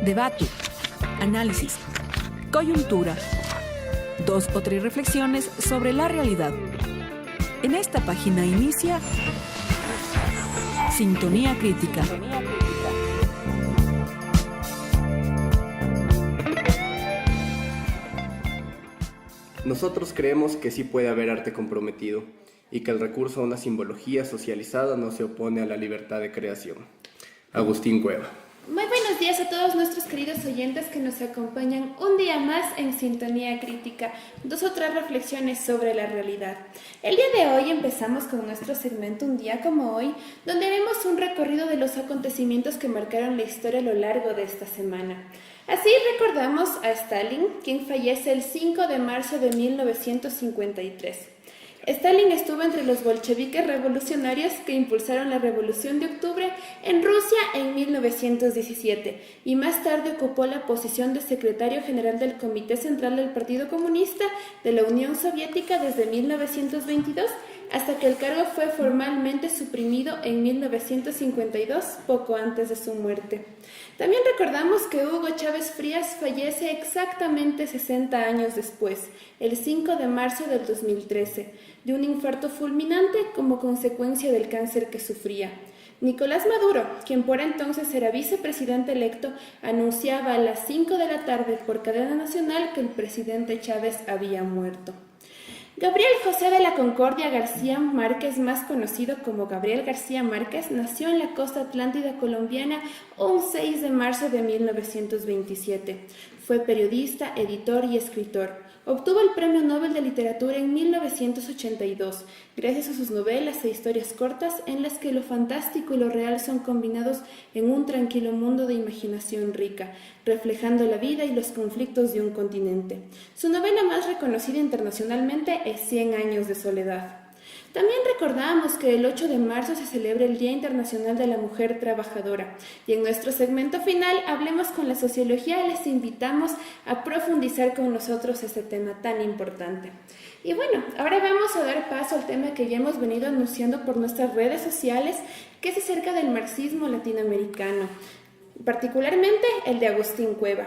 debate, análisis, coyuntura, 2 o 3 reflexiones sobre la realidad. En esta página inicia Sintonía Crítica. Nosotros creemos que sí puede haber arte comprometido y que el recurso a una simbología socializada no se opone a la libertad de creación. Agustín Cueva. Muy buenos días a todos nuestros queridos oyentes que nos acompañan un día más en Sintonía Crítica, 2 o 3 reflexiones sobre la realidad. El día de hoy empezamos con nuestro segmento Un día como hoy, donde haremos un recorrido de los acontecimientos que marcaron la historia a lo largo de esta semana. Así recordamos a Stalin, quien fallece el 5 de marzo de 1953. Stalin estuvo entre los bolcheviques revolucionarios que impulsaron la Revolución de Octubre en Rusia en 1917 y más tarde ocupó la posición de secretario general del Comité Central del Partido Comunista de la Unión Soviética desde 1922 hasta que el cargo fue formalmente suprimido en 1952, poco antes de su muerte. También recordamos que Hugo Chávez Frías fallece exactamente 60 años después, el 5 de marzo del 2013, de un infarto fulminante como consecuencia del cáncer que sufría. Nicolás Maduro, quien por entonces era vicepresidente electo, anunciaba a las 5 de la tarde por cadena nacional que el presidente Chávez había muerto. Gabriel José de la Concordia García Márquez, más conocido como Gabriel García Márquez, nació en la costa atlántida colombiana un 6 de marzo de 1927. Fue periodista, editor y escritor. Obtuvo el Premio Nobel de Literatura en 1982, gracias a sus novelas e historias cortas en las que lo fantástico y lo real son combinados en un tranquilo mundo de imaginación rica, reflejando la vida y los conflictos de un continente. Su novela más reconocida internacionalmente es 100 años de soledad. También recordamos que el 8 de marzo se celebra el Día Internacional de la Mujer Trabajadora y en nuestro segmento final Hablemos con la Sociología les invitamos a profundizar con nosotros este tema tan importante. Y bueno, ahora vamos a dar paso al tema que ya hemos venido anunciando por nuestras redes sociales, que es acerca del marxismo latinoamericano, particularmente el de Agustín Cueva.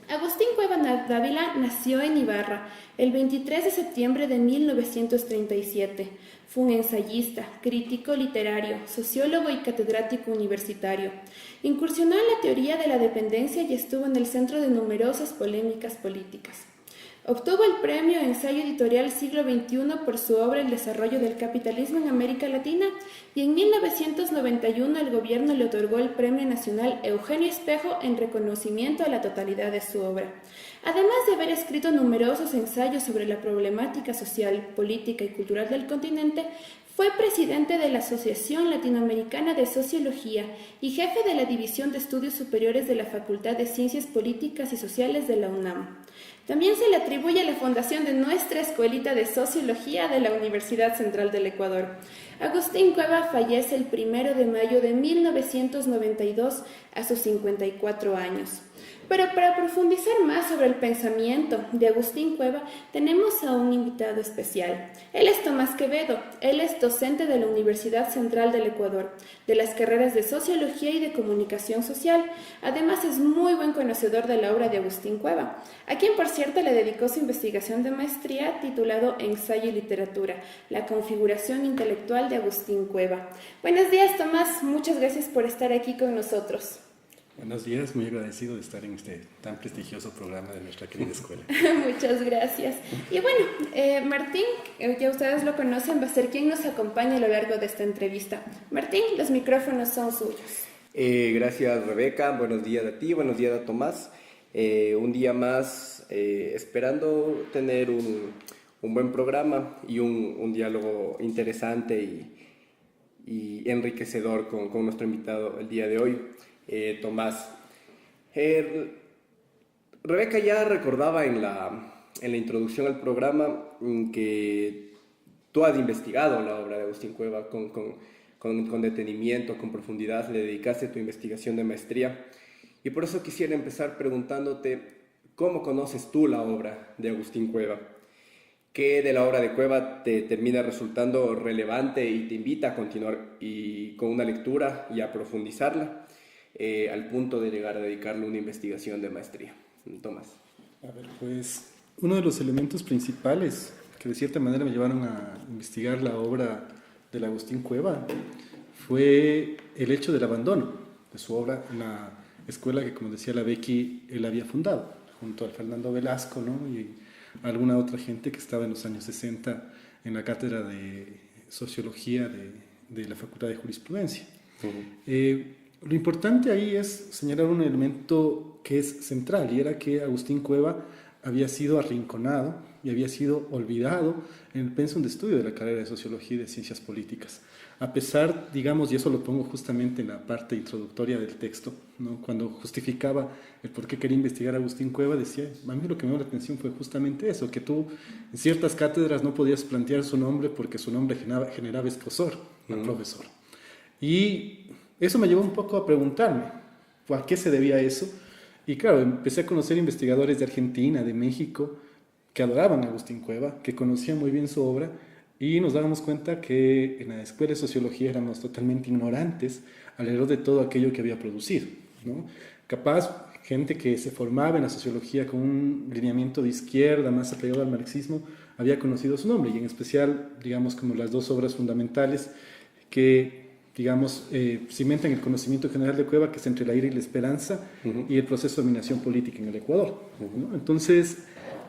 Agustín Cueva Dávila nació en Ibarra el 23 de septiembre de 1937. Fue un ensayista, crítico literario, sociólogo y catedrático universitario. Incursionó en la teoría de la dependencia y estuvo en el centro de numerosas polémicas políticas. Obtuvo el premio Ensayo Editorial Siglo XXI por su obra El desarrollo del capitalismo en América Latina y en 1991 el gobierno le otorgó el Premio Nacional Eugenio Espejo en reconocimiento a la totalidad de su obra. Además de haber escrito numerosos ensayos sobre la problemática social, política y cultural del continente, fue presidente de la Asociación Latinoamericana de Sociología y jefe de la División de Estudios Superiores de la Facultad de Ciencias Políticas y Sociales de la UNAM. También se le atribuye la fundación de nuestra Escuelita de Sociología de la Universidad Central del Ecuador. Agustín Cueva fallece el 1 de mayo de 1992 a sus 54 años. Pero para profundizar más sobre el pensamiento de Agustín Cueva, tenemos a un invitado especial. Él es Tomás Quevedo, él es docente de la Universidad Central del Ecuador, de las carreras de Sociología y de Comunicación Social. Además es muy buen conocedor de la obra de Agustín Cueva, a quien por cierto le dedicó su investigación de maestría titulado Ensayo y Literatura, la configuración intelectual de Agustín Cueva. Buenos días, Tomás, muchas gracias por estar aquí con nosotros. Buenos días, muy agradecido de estar en este tan prestigioso programa de nuestra querida escuela. Muchas gracias. Y bueno, Martín, ya ustedes lo conocen, va a ser quien nos acompañe a lo largo de esta entrevista. Martín, los micrófonos son suyos. Gracias, Rebeca. Buenos días a ti, buenos días a Tomás. Un día más esperando tener un buen programa y un diálogo interesante y enriquecedor con nuestro invitado el día de hoy. Tomás, Rebeca ya recordaba en la introducción al programa que tú has investigado la obra de Agustín Cueva con detenimiento, con profundidad, le dedicaste tu investigación de maestría y por eso quisiera empezar preguntándote ¿cómo conoces tú la obra de Agustín Cueva? ¿Qué de la obra de Cueva te termina resultando relevante y te invita a continuar con una lectura y a profundizarla? al punto de llegar a dedicarle una investigación de maestría? Tomás. A ver, pues uno de los elementos principales que de cierta manera me llevaron a investigar la obra del Agustín Cueva fue el hecho del abandono de su obra en la escuela que, como decía la Becky, él había fundado, junto al Fernando Velasco, ¿no? Y alguna otra gente que estaba en los años 60 en la cátedra de Sociología de la Facultad de Jurisprudencia. Lo importante ahí es señalar un elemento que es central, y era que Agustín Cueva había sido arrinconado y había sido olvidado en el pensum de estudio de la carrera de Sociología y de Ciencias Políticas. A pesar, digamos, y eso lo pongo justamente en la parte introductoria del texto, ¿no? Cuando justificaba el por qué quería investigar a Agustín Cueva, decía, a mí lo que me llamó la atención fue justamente eso, que tú en ciertas cátedras no podías plantear su nombre porque su nombre generaba escosor al profesor. Y eso me llevó un poco a preguntarme, ¿a qué se debía eso? Y claro, empecé a conocer investigadores de Argentina, de México, que adoraban a Agustín Cueva, que conocían muy bien su obra, y nos dábamos cuenta que en la escuela de sociología éramos totalmente ignorantes alrededor de todo aquello que había producido, ¿no? Capaz, gente que se formaba en la sociología con un lineamiento de izquierda, más apegado al marxismo, había conocido su nombre, y en especial, digamos, como las dos obras fundamentales que, digamos, cimentan el conocimiento general de Cueva, que es Entre la ira y la esperanza, y el proceso de dominación política en el Ecuador, ¿no? Entonces,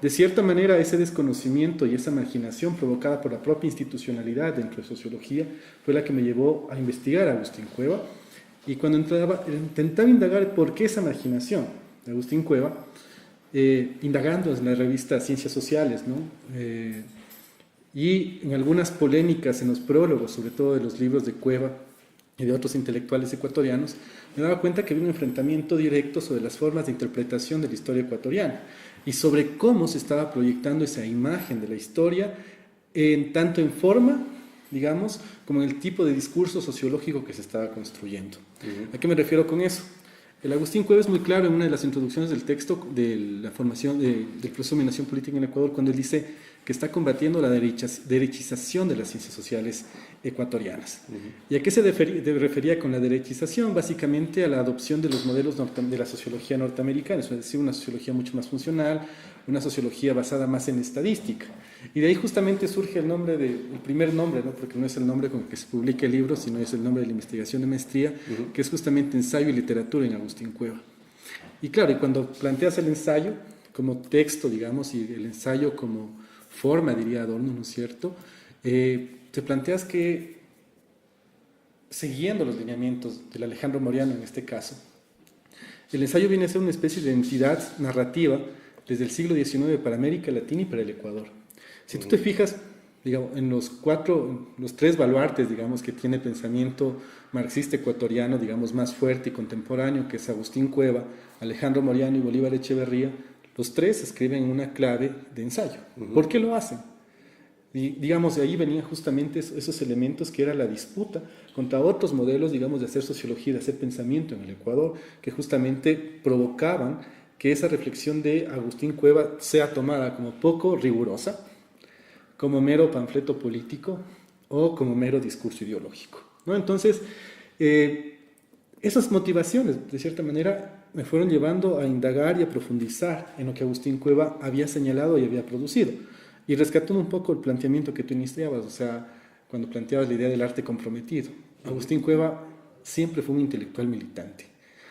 de cierta manera, ese desconocimiento y esa marginación provocada por la propia institucionalidad dentro de sociología fue la que me llevó a investigar a Agustín Cueva. Y cuando intentaba indagar por qué esa marginación de Agustín Cueva, indagando en la revista Ciencias Sociales, ¿no? Y en algunas polémicas en los prólogos, sobre todo de los libros de Cueva y de otros intelectuales ecuatorianos, me daba cuenta que había un enfrentamiento directo sobre las formas de interpretación de la historia ecuatoriana y sobre cómo se estaba proyectando esa imagen de la historia, tanto en forma, digamos, como en el tipo de discurso sociológico que se estaba construyendo. ¿A qué me refiero con eso? El Agustín Cueva es muy claro en una de las introducciones del texto de la formación del proceso de dominación política en el Ecuador, cuando él dice que está combatiendo la derechización de las ciencias sociales ecuatorianas. ¿Y a qué se refería con la derechización? Básicamente a la adopción de los modelos de la sociología norteamericana, es decir, una sociología mucho más funcional, una sociología basada más en estadística. Y de ahí justamente surge el primer nombre, ¿no? Porque no es el nombre con el que se publica el libro, sino es el nombre de la investigación de maestría, que es justamente Ensayo y Literatura en Agustín Cueva. Y claro, y cuando planteas el ensayo como texto, digamos, y el ensayo como forma, diría Adorno, ¿no es cierto? Te planteas que, siguiendo los lineamientos del Alejandro Moriano en este caso, el ensayo viene a ser una especie de entidad narrativa desde el siglo XIX para América Latina y para el Ecuador. Si tú te fijas, digamos, en los tres baluartes, digamos, que tiene pensamiento marxista ecuatoriano, digamos, más fuerte y contemporáneo, que es Agustín Cueva, Alejandro Moriano y Bolívar Echeverría, los tres escriben una clave de ensayo. ¿Por qué lo hacen? Y, digamos, de ahí venían justamente esos elementos que era la disputa contra otros modelos, digamos, de hacer sociología, de hacer pensamiento en el Ecuador, que justamente provocaban que esa reflexión de Agustín Cueva sea tomada como poco rigurosa, como mero panfleto político o como mero discurso ideológico, ¿no? Entonces, esas motivaciones, de cierta manera, me fueron llevando a indagar y a profundizar en lo que Agustín Cueva había señalado y había producido. Y rescatando un poco el planteamiento que tú iniciabas, o sea, cuando planteabas la idea del arte comprometido. Agustín Cueva siempre fue un intelectual militante.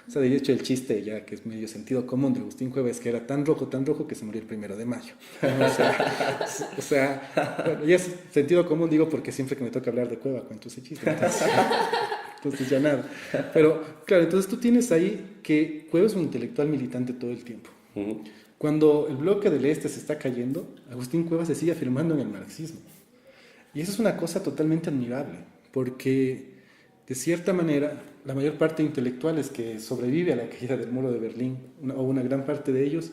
O sea, de hecho, el chiste, ya que es medio sentido común de Agustín Cueva, es que era tan rojo que se murió el 1 de mayo. O sea, bueno, ya es sentido común, digo, porque siempre que me toca hablar de Cueva cuento ese chiste. Entonces ya nada. Pero, claro, entonces tú tienes ahí que Cueva es un intelectual militante todo el tiempo. Cuando el bloque del Este se está cayendo, Agustín Cueva se sigue afirmando en el marxismo. Y eso es una cosa totalmente admirable, porque de cierta manera la mayor parte de intelectuales que sobrevive a la caída del muro de Berlín, o una gran parte de ellos,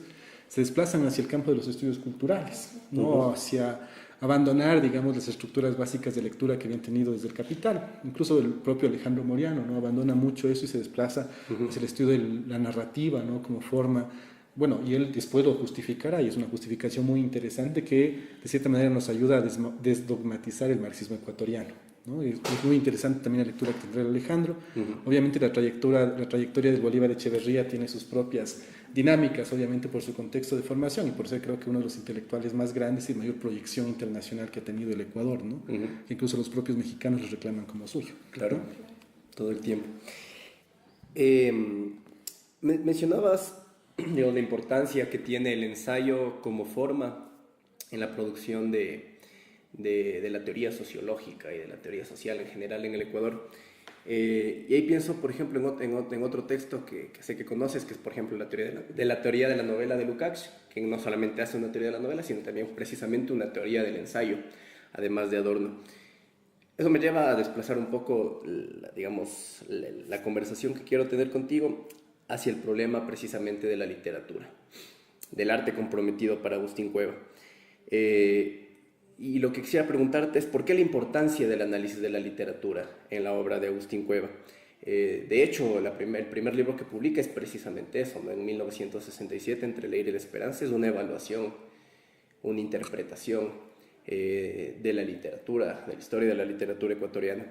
se desplazan hacia el campo de los estudios culturales, ¿no? Hacia abandonar, digamos, las estructuras básicas de lectura que habían tenido desde el Capital. Incluso el propio Alejandro Moriano, ¿no? Abandona mucho eso y se desplaza hacia el estudio de la narrativa, ¿no? Como forma. Bueno, y él después lo justificará, y es una justificación muy interesante que de cierta manera nos ayuda a desdogmatizar el marxismo ecuatoriano. ¿no? Es muy interesante también la lectura que tendrá Alejandro. Obviamente la trayectoria del Bolívar Echeverría tiene sus propias dinámicas, obviamente por su contexto de formación y por ser creo que uno de los intelectuales más grandes y mayor proyección internacional que ha tenido el Ecuador, ¿no? Que incluso los propios mexicanos lo reclaman como suyo. Claro, todo el tiempo. Mencionabas, digamos, la importancia que tiene el ensayo como forma en la producción de la teoría sociológica y de la teoría social en general en el Ecuador. Y ahí pienso, por ejemplo, en otro texto que sé que conoces, que es, por ejemplo, la teoría de la novela de Lukács, que no solamente hace una teoría de la novela, sino también precisamente una teoría del ensayo, además de Adorno. Eso me lleva a desplazar un poco, la conversación que quiero tener contigo hacia el problema precisamente de la literatura, del arte comprometido para Agustín Cueva. Y lo que quisiera preguntarte es ¿por qué la importancia del análisis de la literatura en la obra de Agustín Cueva? De hecho, el primer libro que publica es precisamente eso, ¿no? En 1967, Entre el aire y la esperanza, es una evaluación, una interpretación de la literatura, de la historia de la literatura ecuatoriana.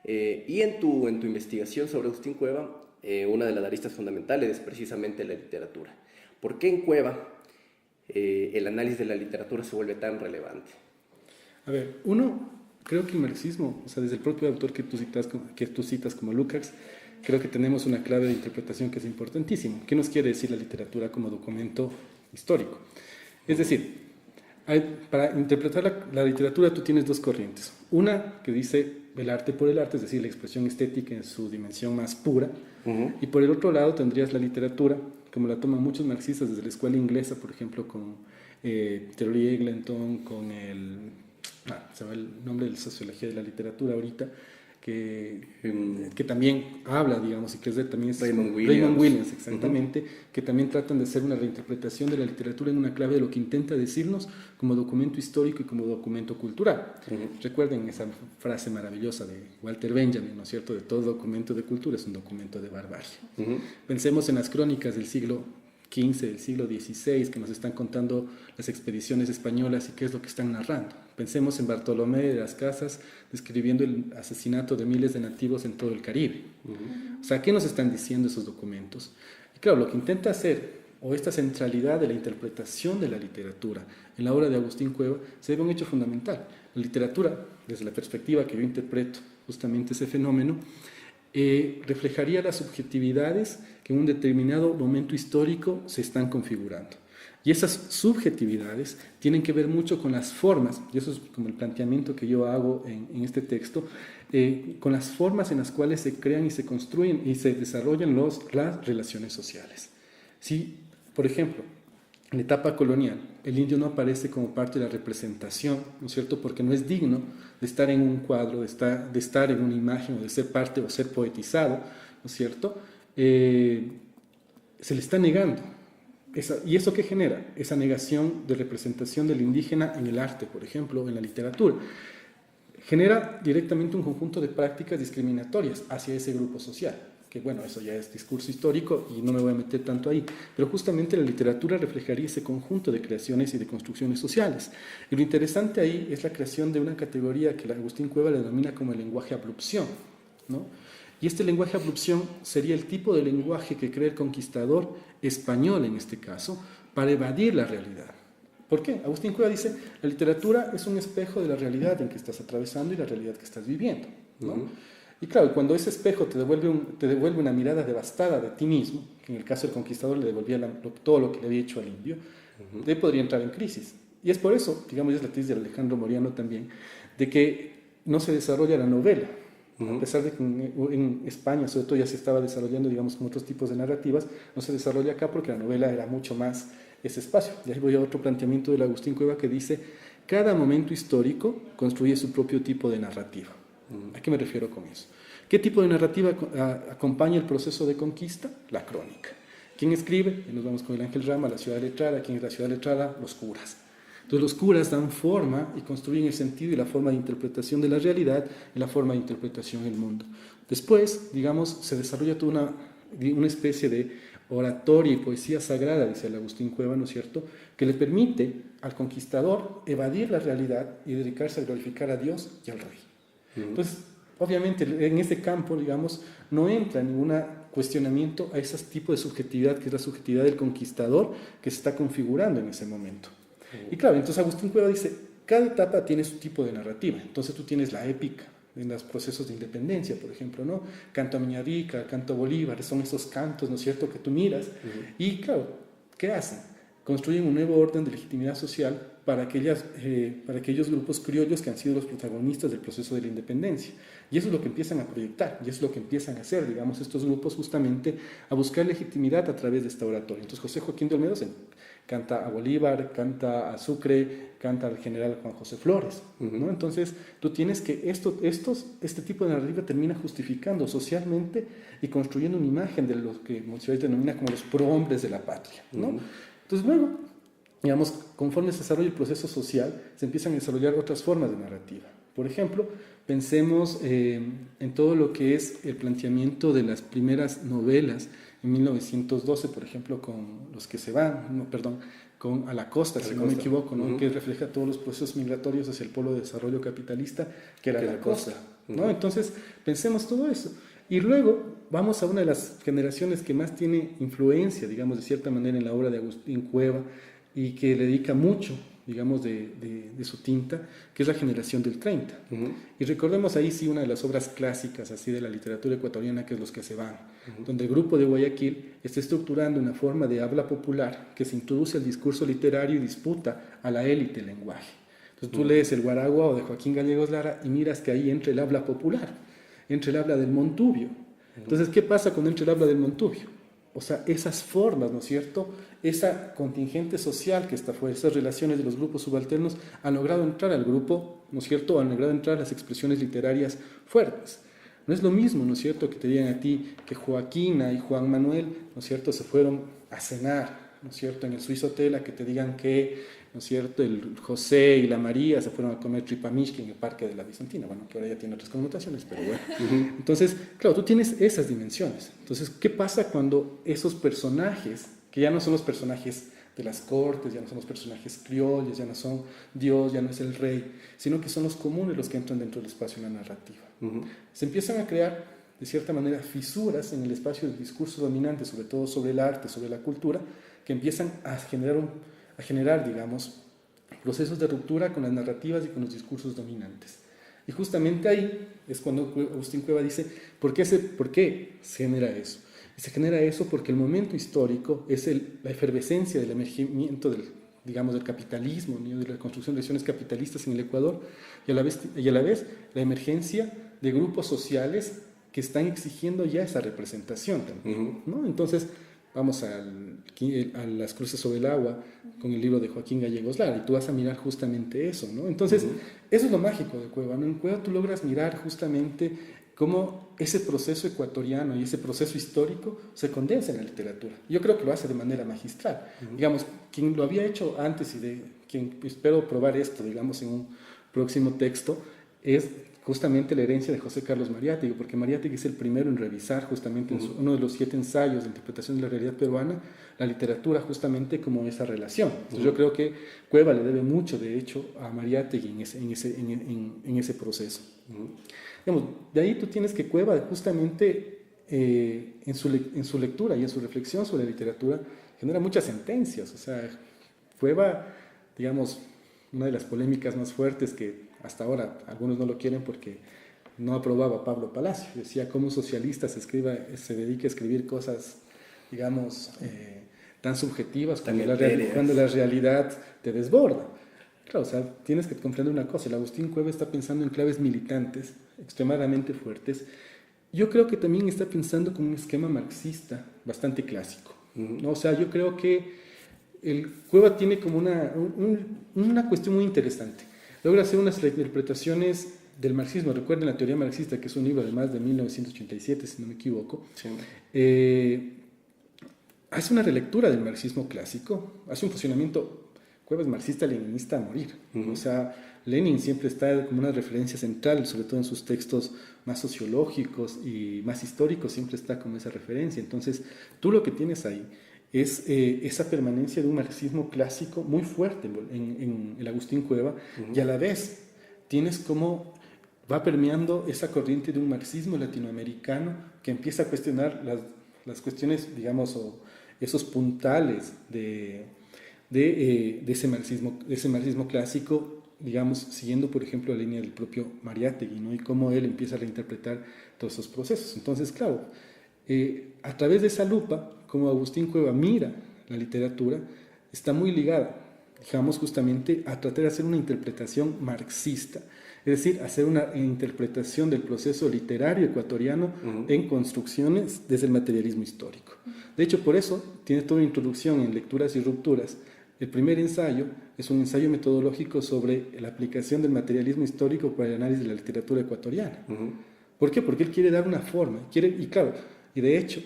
Y en tu investigación sobre Agustín Cueva, una de las aristas fundamentales es precisamente la literatura. ¿Por qué en Cueva el análisis de la literatura se vuelve tan relevante? A ver, creo que el marxismo, o sea, desde el propio autor que tú citas como Lukács, creo que tenemos una clave de interpretación que es importantísima. ¿Qué nos quiere decir la literatura como documento histórico? Es decir, para interpretar la literatura tú tienes dos corrientes. Una que dice el arte por el arte, es decir, la expresión estética en su dimensión más pura. Y por el otro lado tendrías la literatura, como la toman muchos marxistas desde la escuela inglesa, por ejemplo, con Terry Eglinton, con se va el nombre de la sociología de la literatura ahorita, que también habla, digamos, y que también es Raymond Williams, exactamente, que también tratan de hacer una reinterpretación de la literatura en una clave de lo que intenta decirnos como documento histórico y como documento cultural. Recuerden esa frase maravillosa de Walter Benjamin, ¿no es cierto?, de todo documento de cultura es un documento de barbarie. Pensemos en las crónicas del siglo XV, del siglo XVI, que nos están contando las expediciones españolas y qué es lo que están narrando. Pensemos en Bartolomé de las Casas describiendo el asesinato de miles de nativos en todo el Caribe. O sea, ¿qué nos están diciendo esos documentos? Y claro, lo que intenta hacer, o esta centralidad de la interpretación de la literatura en la obra de Agustín Cueva, se debe a un hecho fundamental. La literatura, desde la perspectiva que yo interpreto justamente ese fenómeno, reflejaría las subjetividades que en un determinado momento histórico se están configurando. Y esas subjetividades tienen que ver mucho con las formas, y eso es como el planteamiento que yo hago en este texto, con las formas en las cuales se crean y se construyen y se desarrollan las relaciones sociales. Si, por ejemplo, en la etapa colonial, el indio no aparece como parte de la representación, ¿no es cierto?, porque no es digno de estar en un cuadro, de estar en una imagen, o de ser parte o ser poetizado, ¿no es cierto?, se le está negando. ¿Y eso qué genera? Esa negación de representación del indígena en el arte, por ejemplo, en la literatura. Genera directamente un conjunto de prácticas discriminatorias hacia ese grupo social, que bueno, eso ya es discurso histórico y no me voy a meter tanto ahí, pero justamente la literatura reflejaría ese conjunto de creaciones y de construcciones sociales. Y lo interesante ahí es la creación de una categoría que Agustín Cueva le denomina como el lenguaje abrupción, ¿no? Y este lenguaje abrupción sería el tipo de lenguaje que crea el conquistador español, en este caso, para evadir la realidad. ¿Por qué? Agustín Cueva dice, la literatura es un espejo de la realidad en que estás atravesando y la realidad que estás viviendo, ¿no? Y claro, cuando ese espejo te devuelve una mirada devastada de ti mismo, que en el caso del conquistador le devolvía todo lo que le había hecho al indio, de ahí podría entrar en crisis. Y es por eso, digamos, es la tesis de Alejandro Moriano también, de que no se desarrolla la novela. A pesar de que en España, sobre todo, ya se estaba desarrollando, digamos, con otros tipos de narrativas, no se desarrolla acá porque la novela era mucho más ese espacio. Y ahí voy a otro planteamiento del Agustín Cueva que dice, cada momento histórico construye su propio tipo de narrativa. ¿A qué me refiero con eso? ¿Qué tipo de narrativa acompaña el proceso de conquista? La crónica. ¿Quién escribe? Y nos vamos con el Ángel Rama, la ciudad letrada. ¿Quién es la ciudad letrada? Los curas. Entonces los curas dan forma y construyen el sentido y la forma de interpretación de la realidad y la forma de interpretación del mundo. Después, digamos, se desarrolla toda una especie de oratoria y poesía sagrada, dice el Agustín Cueva, ¿no es cierto?, que le permite al conquistador evadir la realidad y dedicarse a glorificar a Dios y al rey. Entonces, obviamente, en este campo, digamos, no entra ningún cuestionamiento a ese tipo de subjetividad, que es la subjetividad del conquistador que se está configurando en ese momento. Y claro, entonces Agustín Cueva dice, cada etapa tiene su tipo de narrativa. Entonces tú tienes la épica en los procesos de independencia, por ejemplo, ¿no? Canto a Miñarica, canto a Bolívar, son esos cantos, ¿no es cierto?, que tú miras. Y claro, ¿qué hacen? Construyen un nuevo orden de legitimidad social para aquellos grupos criollos que han sido los protagonistas del proceso de la independencia. Y eso es lo que empiezan a proyectar, y eso es lo que empiezan a hacer, digamos, estos grupos justamente a buscar legitimidad a través de esta oratoria. Entonces José Joaquín de Olmedo canta a Bolívar, canta a Sucre, canta al general Juan José Flores, ¿no? Entonces tú tienes que este tipo de narrativa termina justificando socialmente y construyendo una imagen de lo que Montserrat denomina como los prohombres de la patria, ¿no? Entonces luego, digamos, conforme se desarrolla el proceso social, se empiezan a desarrollar otras formas de narrativa. Por ejemplo, pensemos en todo lo que es el planteamiento de las primeras novelas en 1912, por ejemplo, con Los que se van, con A la costa, si no me equivoco, ¿no? Que refleja todos los procesos migratorios hacia el polo de desarrollo capitalista, que era la costa, ¿no? Entonces, pensemos todo eso. Y luego vamos a una de las generaciones que más tiene influencia, digamos, de cierta manera en la obra de Agustín Cueva y que le dedica mucho, digamos, de su tinta, que es la generación del 30. Y recordemos ahí sí una de las obras clásicas así de la literatura ecuatoriana, que es Los que se van, donde el grupo de Guayaquil está estructurando una forma de habla popular que se introduce al discurso literario y disputa a la élite el lenguaje. Entonces tú lees el Guaraguao de Joaquín Gallegos Lara y miras que ahí entra el habla popular, entra el habla del Montubio. Entonces, ¿qué pasa cuando entra el habla del Montubio? O sea, esas formas, ¿no es cierto?, esa contingente social que está fuera, esas relaciones de los grupos subalternos han logrado entrar al grupo, ¿no es cierto?, han logrado entrar a las expresiones literarias fuertes. No es lo mismo, ¿no es cierto?, que te digan a ti que Joaquina y Juan Manuel, ¿no es cierto?, se fueron a cenar, ¿no es cierto?, en el Swiss Hotel, a que te digan que, ¿no es cierto?, el José y la María se fueron a comer tripamishki en el Parque de la Bizantina, bueno, que ahora ya tiene otras connotaciones, pero bueno. Entonces, claro, tú tienes esas dimensiones. Entonces, ¿qué pasa cuando esos personajes, que ya no son los personajes de las cortes, ya no son los personajes criollos, ya no son Dios, ya no es el rey, sino que son los comunes los que entran dentro del espacio de la narrativa? Se empiezan a crear, de cierta manera, fisuras en el espacio del discurso dominante, sobre todo sobre el arte, sobre la cultura, que empiezan a generar, digamos, procesos de ruptura con las narrativas y con los discursos dominantes. Y justamente ahí es cuando Agustín Cueva dice, ¿por qué se genera eso? Y se genera eso porque el momento histórico es la efervescencia del emergimiento del capitalismo, ¿no?, de la construcción de relaciones capitalistas en el Ecuador, y a la vez la emergencia de grupos sociales que están exigiendo ya esa representación también, ¿no? Entonces, vamos a Las cruces sobre el agua con el libro de Joaquín Gallegos Lara y tú vas a mirar justamente eso, ¿no? Entonces, eso es lo mágico de Cueva, ¿no? En Cueva tú logras mirar justamente cómo ese proceso ecuatoriano y ese proceso histórico se condensa en la literatura. Yo creo que lo hace de manera magistral. Digamos, quien lo había hecho antes y de quien espero probar esto, digamos, en un próximo texto, es justamente la herencia de José Carlos Mariátegui, porque Mariátegui es el primero en revisar justamente en uno de los 7 ensayos de interpretación de la realidad peruana, la literatura justamente como esa relación. Entonces yo creo que Cueva le debe mucho, de hecho, a Mariátegui en ese proceso. Digamos, de ahí tú tienes que Cueva justamente en su lectura y en su reflexión sobre la literatura genera muchas sentencias. O sea, Cueva, digamos, una de las polémicas más fuertes que hasta ahora algunos no lo quieren porque no aprobaba Pablo Palacio. Decía cómo un socialista se dedica a escribir cosas, digamos, tan subjetivas cuando la realidad te desborda. Claro, o sea, tienes que comprender una cosa. El Agustín Cueva está pensando en claves militantes extremadamente fuertes. Yo creo que también está pensando con un esquema marxista bastante clásico, ¿no? O sea, yo creo que el Cueva tiene como una cuestión muy interesante. Logra hacer unas interpretaciones del marxismo. Recuerden la teoría marxista, que es un libro además de 1987, si no me equivoco. Sí. Hace una relectura del marxismo clásico, hace un posicionamiento. Cueva es marxista-leninista a morir. O sea, Lenin siempre está como una referencia central, sobre todo en sus textos más sociológicos y más históricos, siempre está como esa referencia. Entonces, tú lo que tienes ahí es esa permanencia de un marxismo clásico muy fuerte en el Agustín Cueva, y a la vez tienes como va permeando esa corriente de un marxismo latinoamericano que empieza a cuestionar las cuestiones, digamos, o esos puntales de ese marxismo clásico, digamos, siguiendo, por ejemplo, la línea del propio Mariátegui, ¿no? Y cómo él empieza a reinterpretar todos esos procesos. Entonces, claro, a través de esa lupa, como Agustín Cueva mira la literatura, está muy ligada, digamos, justamente a tratar de hacer una interpretación marxista, es decir, hacer una interpretación del proceso literario ecuatoriano en construcciones desde el materialismo histórico. De hecho, por eso tiene toda una introducción en Lecturas y Rupturas. El primer ensayo es un ensayo metodológico sobre la aplicación del materialismo histórico para el análisis de la literatura ecuatoriana. ¿Por qué? Porque él quiere dar una forma, y de hecho,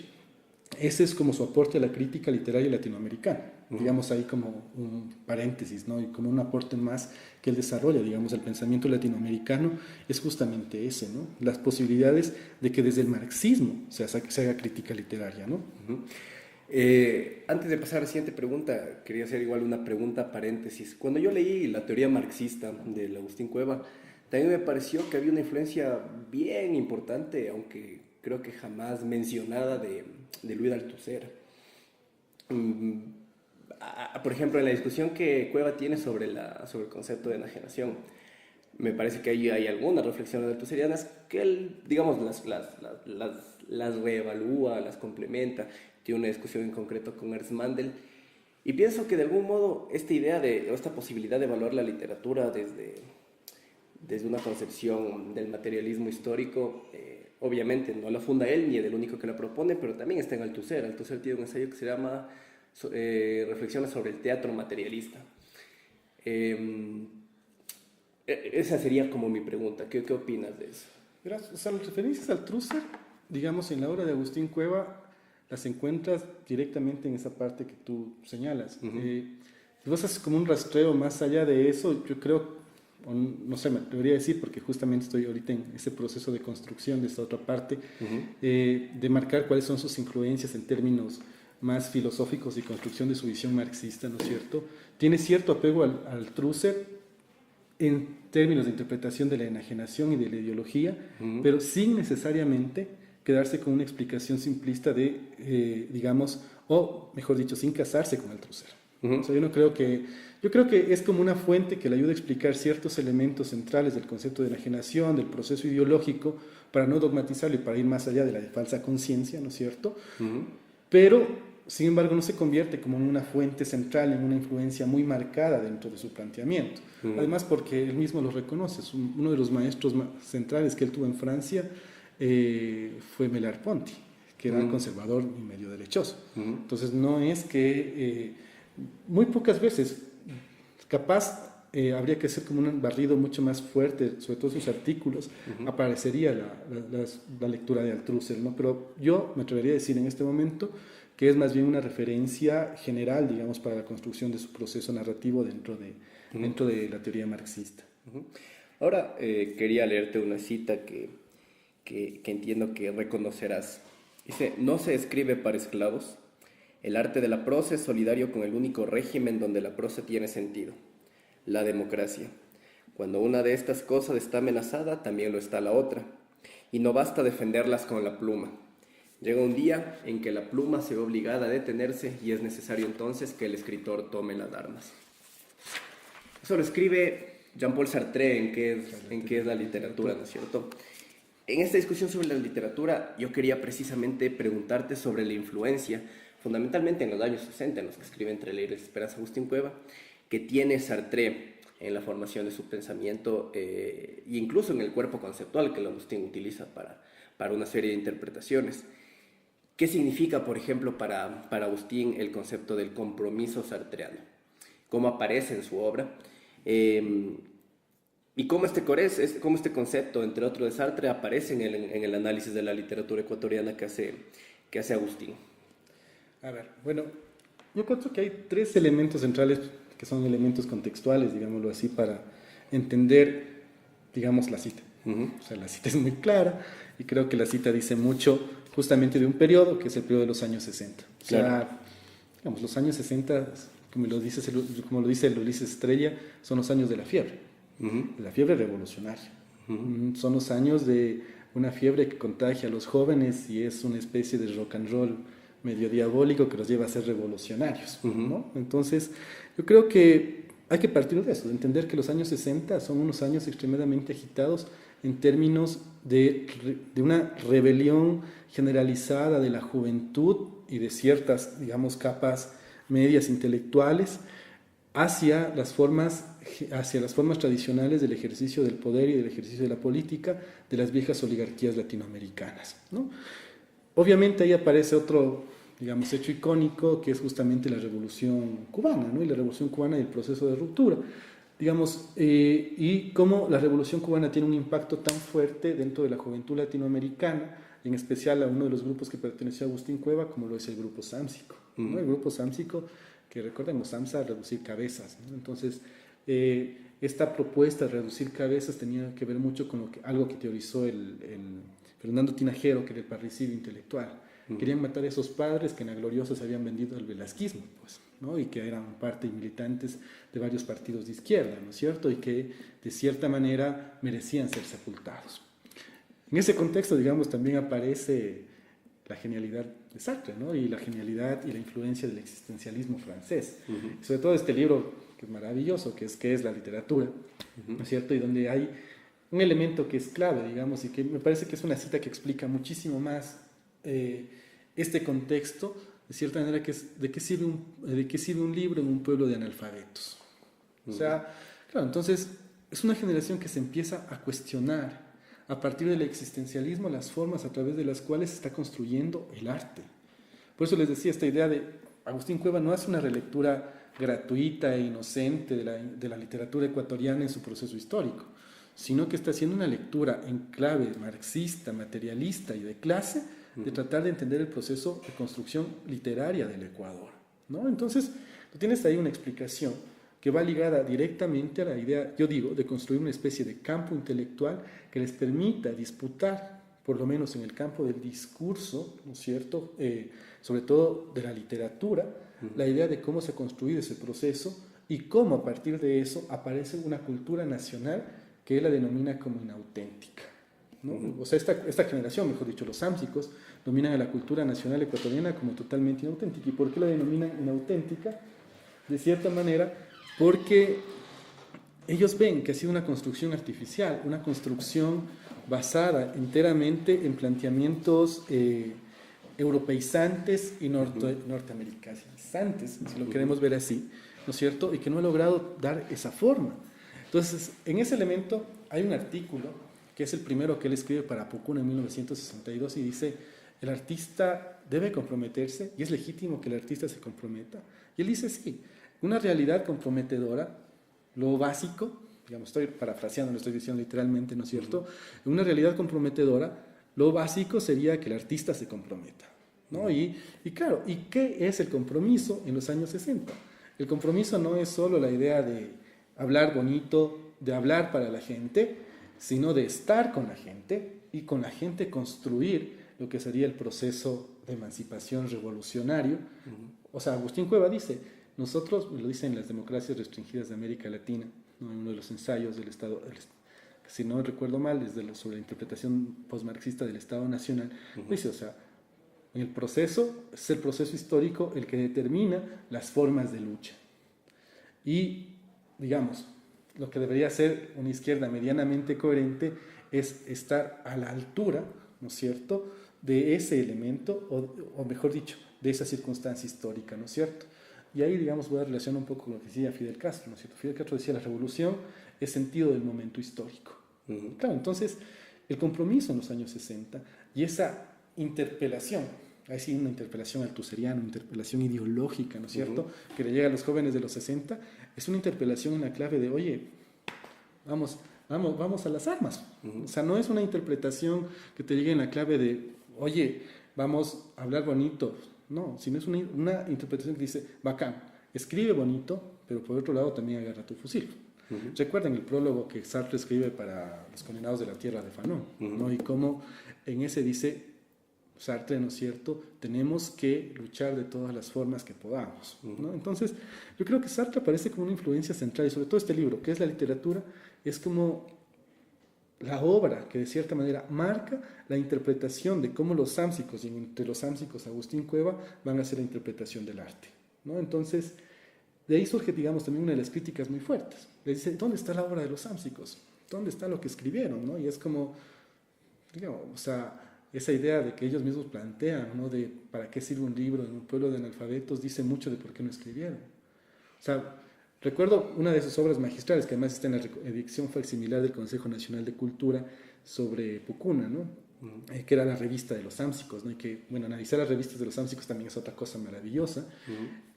ese es como su aporte a la crítica literaria latinoamericana, digamos ahí como un paréntesis, ¿no? Y como un aporte más que él desarrolla, digamos, el pensamiento latinoamericano es justamente ese, ¿no? Las posibilidades de que desde el marxismo se haga crítica literaria, ¿no? Antes de pasar a la siguiente pregunta, quería hacer igual una pregunta paréntesis. Cuando yo leí la teoría marxista de Agustín Cueva, también me pareció que había una influencia bien importante, aunque creo que jamás mencionada, de Louis Althusser. Por ejemplo, en la discusión que Cueva tiene sobre el concepto de enajenación, me parece que ahí hay algunas reflexiones althuserianas que él, digamos, las reevalúa, las complementa. Tiene una discusión en concreto con Ernst Mandel, y pienso que de algún modo esta posibilidad de evaluar la literatura desde una concepción del materialismo histórico, obviamente no la funda él ni es el único que la propone, pero también está en Althusser. Althusser tiene un ensayo que se llama Reflexiones sobre el teatro materialista. Esa sería como mi pregunta. ¿Qué opinas de eso? Verás, o sea, las referencias al Althusser, digamos, en la obra de Agustín Cueva, las encuentras directamente en esa parte que tú señalas. Si vos haces como un rastreo más allá de eso, yo creo, no sé, me debería decir, porque justamente estoy ahorita en ese proceso de construcción de esta otra parte, de marcar cuáles son sus influencias en términos más filosóficos y construcción de su visión marxista, ¿no es cierto? Tiene cierto apego al Althusser en términos de interpretación de la enajenación y de la ideología, pero sin necesariamente quedarse con una explicación simplista de, digamos, o mejor dicho, sin casarse con Althusser. O sea, yo creo que es como una fuente que le ayuda a explicar ciertos elementos centrales del concepto de enajenación, del proceso ideológico, para no dogmatizarlo y para ir más allá de la falsa conciencia, ¿no es cierto? Pero, sin embargo, no se convierte como en una fuente central, en una influencia muy marcada dentro de su planteamiento. Además, porque él mismo lo reconoce, uno de los maestros centrales que él tuvo en Francia fue Merleau-Ponty, que era conservador y medio derechoso. Entonces, no es que muy pocas veces, capaz habría que hacer como un barrido mucho más fuerte, sobre todo sus artículos, aparecería la lectura de Althusser, ¿no? Pero yo me atrevería a decir en este momento que es más bien una referencia general, digamos, para la construcción de su proceso narrativo dentro de la teoría marxista. Ahora quería leerte una cita que entiendo que reconocerás. Dice: no se escribe para esclavos. El arte de la prosa es solidario con el único régimen donde la prosa tiene sentido, la democracia. Cuando una de estas cosas está amenazada, también lo está la otra. Y no basta defenderlas con la pluma. Llega un día en que la pluma se ve obligada a detenerse y es necesario entonces que el escritor tome las armas. Eso lo escribe Jean-Paul Sartre en qué es la literatura, ¿no es cierto? En esta discusión sobre la literatura, yo quería precisamente preguntarte sobre la influencia, fundamentalmente en los años 60, en los que escribe Entre la Ira y la Esperanza Agustín Cueva, que tiene Sartre en la formación de su pensamiento e incluso en el cuerpo conceptual que Agustín utiliza para una serie de interpretaciones. ¿Qué significa, por ejemplo, para Agustín el concepto del compromiso sartreano? ¿Cómo aparece en su obra? Y cómo este concepto, entre otros de Sartre, aparece en el análisis de la literatura ecuatoriana que hace Agustín. A ver, bueno, yo creo que hay tres elementos centrales que son elementos contextuales, digámoslo así, para entender, digamos, la cita. O sea, la cita es muy clara y creo que la cita dice mucho justamente de un periodo que es el periodo de los años 60. O sea, claro, digamos, los años 60, como lo dice el Ulises Estrella, son los años de la fiebre revolucionaria. Son los años de una fiebre que contagia a los jóvenes y es una especie de rock and roll medio diabólico que los lleva a ser revolucionarios, ¿no? Entonces, yo creo que hay que partir de eso, de entender que los años 60 son unos años extremadamente agitados en términos de una rebelión generalizada de la juventud y de ciertas, digamos, capas medias intelectuales hacia las formas tradicionales del ejercicio del poder y del ejercicio de la política de las viejas oligarquías latinoamericanas, ¿no? Obviamente ahí aparece otro, digamos, hecho icónico que es justamente la Revolución Cubana, ¿no? Y la Revolución Cubana y el proceso de ruptura, digamos, y cómo la Revolución Cubana tiene un impacto tan fuerte dentro de la juventud latinoamericana, y en especial a uno de los grupos que perteneció a Agustín Cueva, como lo es el grupo Sámsico, ¿no? El grupo Sámsico, que recordemos, Samsa, reducir cabezas, ¿no? Entonces, esta propuesta de reducir cabezas tenía que ver mucho con algo que teorizó el Fernando Tinajero, que era el parricidio intelectual. Querían matar a esos padres que en la gloriosa se habían vendido al velasquismo, pues, ¿no? Y que eran parte y militantes de varios partidos de izquierda, ¿no es cierto? Y que de cierta manera merecían ser sepultados. En ese contexto, digamos, también aparece la genialidad de Sartre, ¿no? Y la genialidad y la influencia del existencialismo francés. Y sobre todo este libro, que es maravilloso, que es la literatura, ¿no es cierto? Y donde hay un elemento que es clave, digamos, y que me parece que es una cita que explica muchísimo más este contexto, de cierta manera, que es de qué sirve un libro en un pueblo de analfabetos. O sea, claro, entonces es una generación que se empieza a cuestionar a partir del existencialismo las formas a través de las cuales se está construyendo el arte. Por eso les decía, esta idea de Agustín Cueva no hace una relectura gratuita e inocente de la literatura ecuatoriana en su proceso histórico, sino que está haciendo una lectura en clave marxista, materialista y de clase, de tratar de entender el proceso de construcción literaria del Ecuador, ¿no? Entonces, tú tienes ahí una explicación que va ligada directamente a la idea, yo digo, de construir una especie de campo intelectual que les permita disputar, por lo menos en el campo del discurso, ¿no es cierto?, sobre todo de la literatura, la idea de cómo se ha construido ese proceso y cómo a partir de eso aparece una cultura nacional que él la denomina como inauténtica, ¿no? O sea, esta generación, mejor dicho, los sámsicos, dominan a la cultura nacional ecuatoriana como totalmente inauténtica. ¿Y por qué la denominan inauténtica? De cierta manera, porque ellos ven que ha sido una construcción artificial, una construcción basada enteramente en planteamientos europeizantes y norteamericanizantes, si lo queremos ver así, ¿no es cierto? Y que no ha logrado dar esa forma. Entonces, en ese elemento hay un artículo que es el primero que él escribe para Pucuna en 1962 y dice: el artista debe comprometerse y es legítimo que el artista se comprometa. Y él dice: sí, una realidad comprometedora, lo básico, digamos, estoy parafraseando, lo estoy diciendo literalmente, ¿no es cierto? Una realidad comprometedora, lo básico sería que el artista se comprometa, ¿no? Y claro, ¿y qué es el compromiso en los años 60? El compromiso no es solo la idea de hablar bonito, de hablar para la gente, sino de estar con la gente y con la gente construir lo que sería el proceso de emancipación revolucionario. O sea, Agustín Cueva dice, nosotros, lo dicen en las democracias restringidas de América Latina, ¿no? En uno de los ensayos del Estado, si no recuerdo mal, es sobre la interpretación postmarxista del Estado Nacional, dice, o sea, en el proceso, es el proceso histórico el que determina las formas de lucha. Y, digamos, lo que debería ser una izquierda medianamente coherente es estar a la altura, ¿no es cierto?, de ese elemento, o mejor dicho, de esa circunstancia histórica, ¿no es cierto? Y ahí, digamos, voy a relacionar un poco con lo que decía Fidel Castro, ¿no es cierto? Fidel Castro decía, la revolución es sentido del momento histórico. Claro, entonces, el compromiso en los años 60 y esa interpelación, ahí sí una interpelación altuseriana, una interpelación ideológica, ¿no es cierto?, que le llega a los jóvenes de los 60, es una interpelación en la clave de, oye, vamos a las armas. O sea, no es una interpretación que te llegue en la clave de, oye, vamos a hablar bonito, no, sino es una interpretación que dice, bacán, escribe bonito, pero por otro lado también agarra tu fusil. Recuerden el prólogo que Sartre escribe para Los condenados de la tierra de Fanon, ¿no? Y cómo en ese dice Sartre, ¿no es cierto?, tenemos que luchar de todas las formas que podamos, ¿no? Entonces, yo creo que Sartre aparece como una influencia central, y sobre todo este libro, que es la literatura, es como la obra que de cierta manera marca la interpretación de cómo los sámsicos, y entre los sámsicos Agustín Cueva, van a hacer la interpretación del arte, ¿no? Entonces, de ahí surge, digamos, también una de las críticas muy fuertes. Le dice, ¿dónde está la obra de los sámsicos? ¿Dónde está lo que escribieron? ¿No? Y es como, digamos, o sea, esa idea de que ellos mismos plantean, ¿no? De para qué sirve un libro en un pueblo de analfabetos, dice mucho de por qué no escribieron. O sea, recuerdo una de sus obras magistrales, que además está en la edición facsimilar del Consejo Nacional de Cultura sobre Pucuna, ¿no? Que era la revista de los sámsicos, ¿no? Y que, bueno, analizar las revistas de los sámsicos también es otra cosa maravillosa,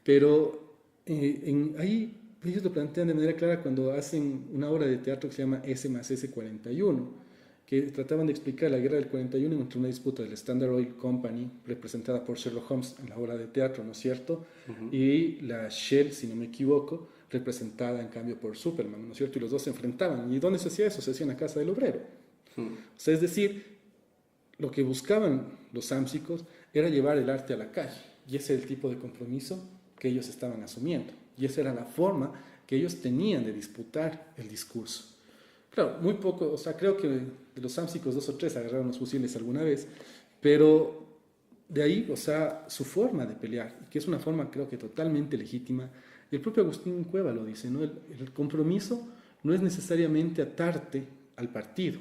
pero ahí ellos lo plantean de manera clara cuando hacen una obra de teatro que se llama S+S41, que trataban de explicar la guerra del 41 entre una disputa del Standard Oil Company, representada por Sherlock Holmes en la obra de teatro, ¿no es cierto? Y la Shell, si no me equivoco, representada en cambio por Superman, ¿no es cierto? Y los dos se enfrentaban. ¿Y dónde se hacía eso? Se hacía en la casa del obrero. O sea, es decir, lo que buscaban los sámsicos era llevar el arte a la calle, y ese era el tipo de compromiso que ellos estaban asumiendo, y esa era la forma que ellos tenían de disputar el discurso. Claro, muy poco, o sea, creo que de los sámsicos 2 o 3 agarraron los fusiles alguna vez, pero de ahí, o sea, su forma de pelear, que es una forma creo que totalmente legítima, y el propio Agustín Cueva lo dice, ¿no? El compromiso no es necesariamente atarte al partido,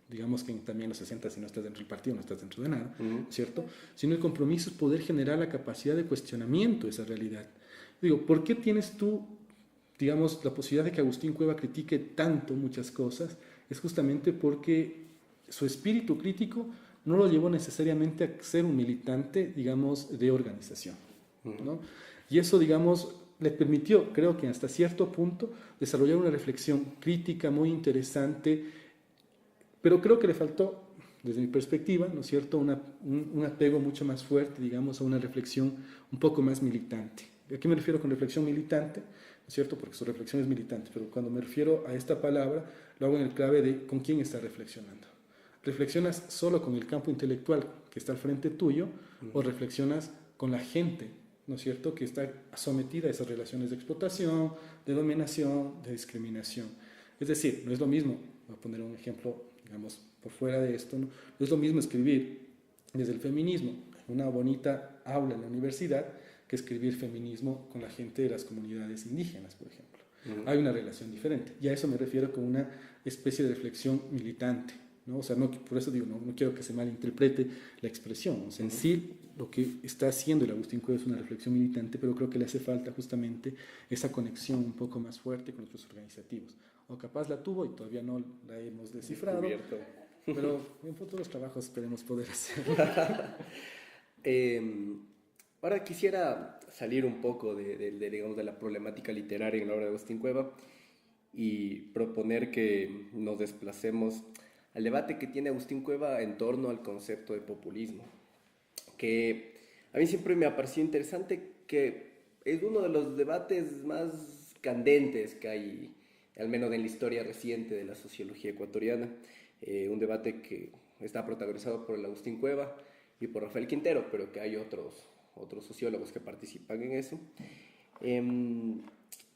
digamos que también en los 60 si no estás dentro del partido no estás dentro de nada, ¿cierto? Sino el compromiso es poder generar la capacidad de cuestionamiento de esa realidad. Digo, ¿por qué tienes tú, digamos, la posibilidad de que Agustín Cueva critique tanto muchas cosas? Es justamente porque su espíritu crítico no lo llevó necesariamente a ser un militante, digamos, de organización, ¿no? Y eso, digamos, le permitió, creo que hasta cierto punto, desarrollar una reflexión crítica muy interesante, pero creo que le faltó, desde mi perspectiva, ¿no es cierto?, un apego mucho más fuerte, digamos, a una reflexión un poco más militante. ¿A qué me refiero con reflexión militante? ¿No es cierto? Porque su reflexión es militante, pero cuando me refiero a esta palabra, lo hago en el clave de con quién está reflexionando. ¿Reflexionas solo con el campo intelectual que está al frente tuyo o reflexionas con la gente, ¿no es cierto?, que está sometida a esas relaciones de explotación, de dominación, de discriminación? Es decir, no es lo mismo, voy a poner un ejemplo, digamos, por fuera de esto, no es lo mismo escribir desde el feminismo en una bonita aula en la universidad que escribir feminismo con la gente de las comunidades indígenas, por ejemplo. Hay una relación diferente, y a eso me refiero con una especie de reflexión militante, ¿no? O sea, no, por eso digo, no quiero que se malinterprete la expresión. O sea, en sí, lo que está haciendo el Agustín Cueva es una reflexión militante, pero creo que le hace falta justamente esa conexión un poco más fuerte con los organizativos. O capaz la tuvo y todavía no la hemos descifrado, pero en futuros trabajos esperemos poder hacerlo. Ahora quisiera salir un poco digamos, de la problemática literaria en la obra de Agustín Cueva y proponer que nos desplacemos al debate que tiene Agustín Cueva en torno al concepto de populismo, que a mí siempre me ha parecido interesante, que es uno de los debates más candentes que hay, al menos en la historia reciente de la sociología ecuatoriana, un debate que está protagonizado por el Agustín Cueva y por Rafael Quintero, pero que hay otros sociólogos que participan en eso.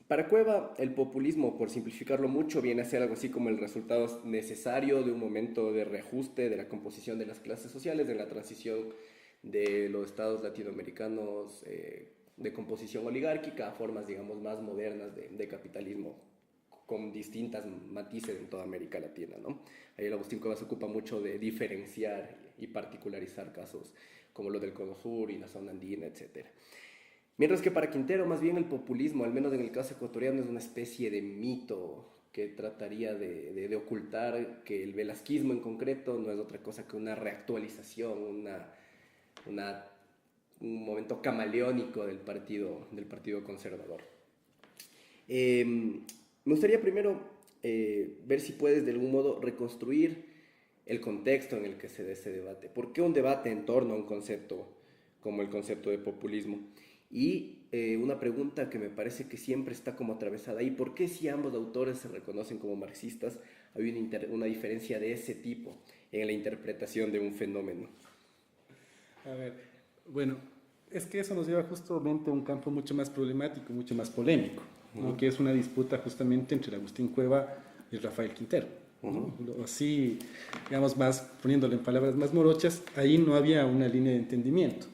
Para Cueva, el populismo, por simplificarlo mucho, viene a ser algo así como el resultado necesario de un momento de reajuste de la composición de las clases sociales en la transición de los estados latinoamericanos de composición oligárquica a formas, digamos, más modernas de capitalismo, con distintas matices en toda América Latina, ¿no? Ahí el Agustín Cueva se ocupa mucho de diferenciar y particularizar casos como los del Cono Sur y la zona andina, etc. Mientras que para Quintero, más bien el populismo, al menos en el caso ecuatoriano, es una especie de mito que trataría de ocultar que el velasquismo en concreto no es otra cosa que una reactualización, un momento camaleónico del partido conservador. Me gustaría primero ver si puedes de algún modo reconstruir el contexto en el que se da ese debate. ¿Por qué un debate en torno a un concepto como el concepto de populismo? Y una pregunta que me parece que siempre está como atravesada ahí: ¿por qué si ambos autores se reconocen como marxistas hay una diferencia de ese tipo en la interpretación de un fenómeno? A ver, bueno, es que eso nos lleva justamente a un campo mucho más problemático, mucho más polémico, ¿no? Que es una disputa justamente entre Agustín Cueva y Rafael Quintero. ¿no? Así, digamos, más poniéndolo en palabras más morochas, ahí no había una línea de entendimiento.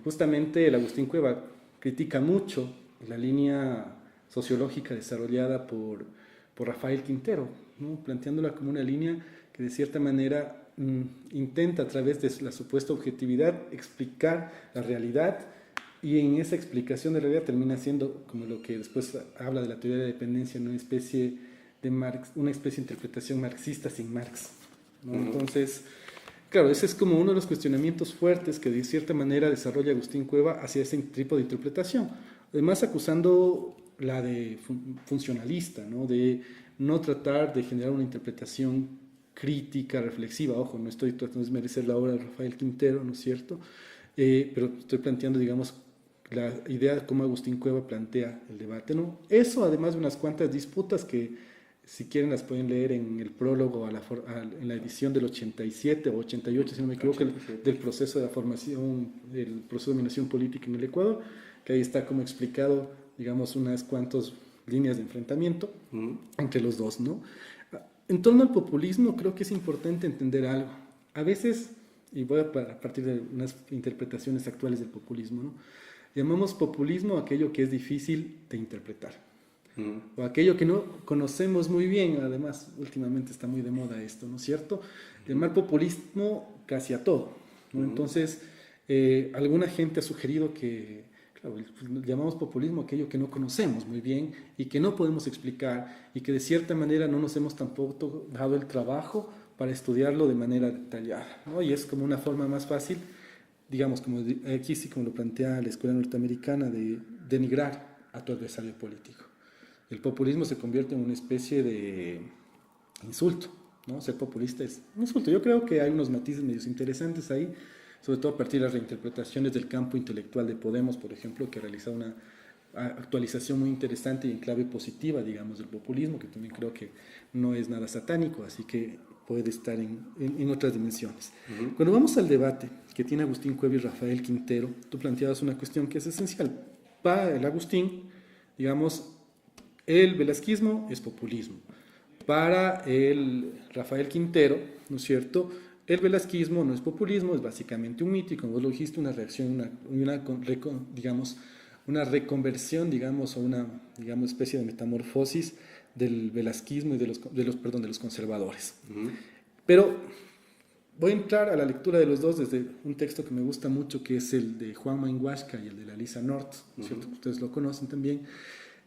Justamente el Agustín Cueva critica mucho la línea sociológica desarrollada por Rafael Quintero, ¿no? Planteándola como una línea que de cierta manera intenta a través de la supuesta objetividad explicar la realidad, y en esa explicación de la realidad termina siendo como lo que después habla de la teoría de la dependencia, una especie de interpretación marxista sin Marx, ¿no? Entonces, claro, ese es como uno de los cuestionamientos fuertes que de cierta manera desarrolla Agustín Cueva hacia ese tipo de interpretación, además acusando la de funcionalista, ¿no? De no tratar de generar una interpretación crítica, reflexiva. Ojo, no estoy tratando de desmerecer la obra de Rafael Quintero, ¿no es cierto? Pero estoy planteando, digamos, la idea de cómo Agustín Cueva plantea el debate, ¿no? Eso, además de unas cuantas disputas que, si quieren, las pueden leer en el prólogo en la edición del 87 o 88, si no me equivoco, del proceso de la formación, del proceso de dominación política en el Ecuador, que ahí está como explicado, digamos, unas cuantas líneas de enfrentamiento entre los dos, ¿no? En torno al populismo, creo que es importante entender algo. A veces, y voy a partir de unas interpretaciones actuales del populismo, ¿no? Llamamos populismo aquello que es difícil de interpretar, o aquello que no conocemos muy bien. Además, últimamente está muy de moda esto, ¿no es cierto? Llamar populismo casi a todo, ¿no? Entonces, alguna gente ha sugerido que, claro, llamamos populismo aquello que no conocemos muy bien y que no podemos explicar, y que de cierta manera no nos hemos tampoco dado el trabajo para estudiarlo de manera detallada, ¿no? Y es como una forma más fácil, digamos, como aquí sí, como lo plantea la escuela norteamericana, de denigrar a tu adversario político. El populismo se convierte en una especie de insulto, ¿no? Ser populista es un insulto. Yo creo que hay unos matices medios interesantes ahí, sobre todo a partir de las reinterpretaciones del campo intelectual de Podemos, por ejemplo, que ha realizado una actualización muy interesante y en clave positiva, digamos, del populismo, que también creo que no es nada satánico, así que puede estar en otras dimensiones. Cuando vamos al debate que tiene Agustín Cueva y Rafael Quintero, tú planteabas una cuestión que es esencial. Para el Agustín, digamos, el velasquismo es populismo. Para el Rafael Quintero, ¿no es cierto?, el velasquismo no es populismo, es básicamente un mito, y como vos lo dijiste, una reacción, una reconversión, digamos, o una, digamos, especie de metamorfosis del velasquismo y de los conservadores. Pero voy a entrar a la lectura de los dos desde un texto que me gusta mucho, que es el de Juan Mainhuasca y el de la Lisa North, ¿no es cierto? Ustedes lo conocen también.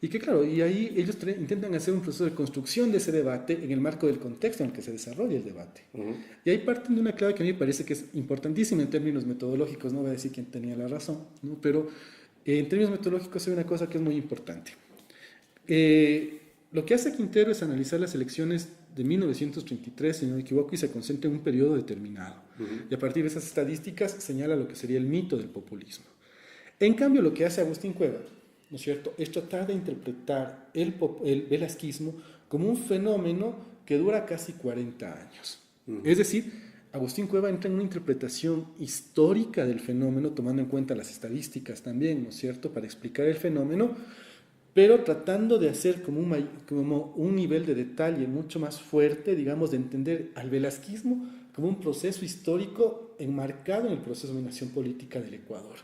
Y que claro, y ahí ellos intentan hacer un proceso de construcción de ese debate en el marco del contexto en el que se desarrolla el debate. Y ahí parten de una clave que a mí me parece que es importantísima en términos metodológicos. No voy a decir quién tenía la razón, ¿no? Pero en términos metodológicos hay una cosa que es muy importante. Lo que hace Quintero es analizar las elecciones de 1933, si no me equivoco, y se concentra en un periodo determinado. Y a partir de esas estadísticas señala lo que sería el mito del populismo. En cambio, lo que hace Agustín Cueva, ¿no es cierto?, es tratar de interpretar el velasquismo como un fenómeno que dura casi 40 años. Es decir, Agustín Cueva entra en una interpretación histórica del fenómeno, tomando en cuenta las estadísticas también, ¿no es cierto?, para explicar el fenómeno, pero tratando de hacer como un nivel de detalle mucho más fuerte, digamos, de entender al velasquismo como un proceso histórico enmarcado en el proceso de dominación política del Ecuador.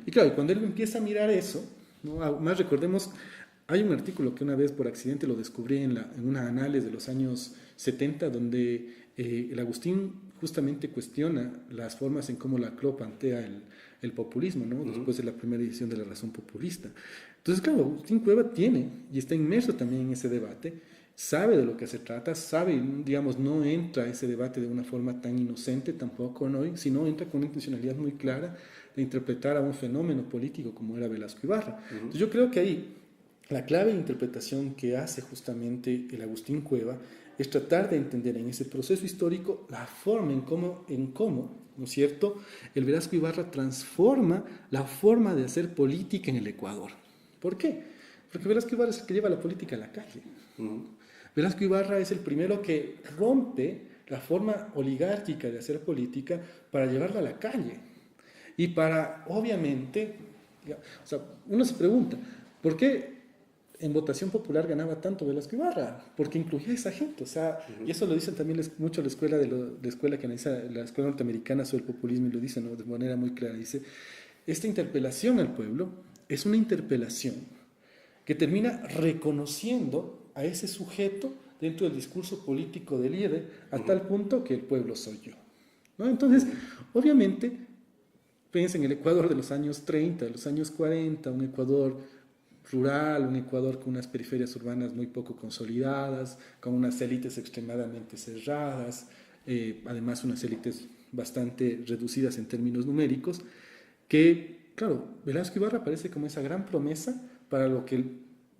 Y claro, cuando él empieza a mirar eso, ¿no? Más recordemos, hay un artículo que una vez por accidente lo descubrí en una análisis de los años 70, donde el Agustín justamente cuestiona las formas en cómo la CLO plantea el populismo, ¿no? Después de la primera edición de La Razón Populista. Entonces, claro, Agustín Cueva tiene y está inmerso también en ese debate, sabe de lo que se trata, sabe, digamos, no entra a ese debate de una forma tan inocente tampoco, ¿no?, sino entra con una intencionalidad muy clara de interpretar a un fenómeno político como era Velasco Ibarra. Entonces yo creo que ahí la clave de interpretación que hace justamente el Agustín Cueva es tratar de entender en ese proceso histórico la forma en cómo, ¿no es cierto?, el Velasco Ibarra transforma la forma de hacer política en el Ecuador. ¿Por qué? Porque Velasco Ibarra es el que lleva la política a la calle. Velasco Ibarra es el primero que rompe la forma oligárquica de hacer política para llevarla a la calle. Y para, obviamente, o sea, uno se pregunta, ¿por qué en votación popular ganaba tanto Velasco Ibarra, porque incluía a esa gente, o sea, y eso lo dicen también mucho la escuela, la escuela que analiza, la escuela norteamericana sobre el populismo, y lo dicen, ¿no?, de manera muy clara, dice, esta interpelación al pueblo es una interpelación que termina reconociendo a ese sujeto dentro del discurso político del líder, a tal punto que el pueblo soy yo, ¿no? Entonces, obviamente, piensa en el Ecuador de los años 30, de los años 40, un Ecuador rural, un Ecuador con unas periferias urbanas muy poco consolidadas, con unas élites extremadamente cerradas, además unas élites bastante reducidas en términos numéricos, que, claro, Velasco Ibarra aparece como esa gran promesa para lo que,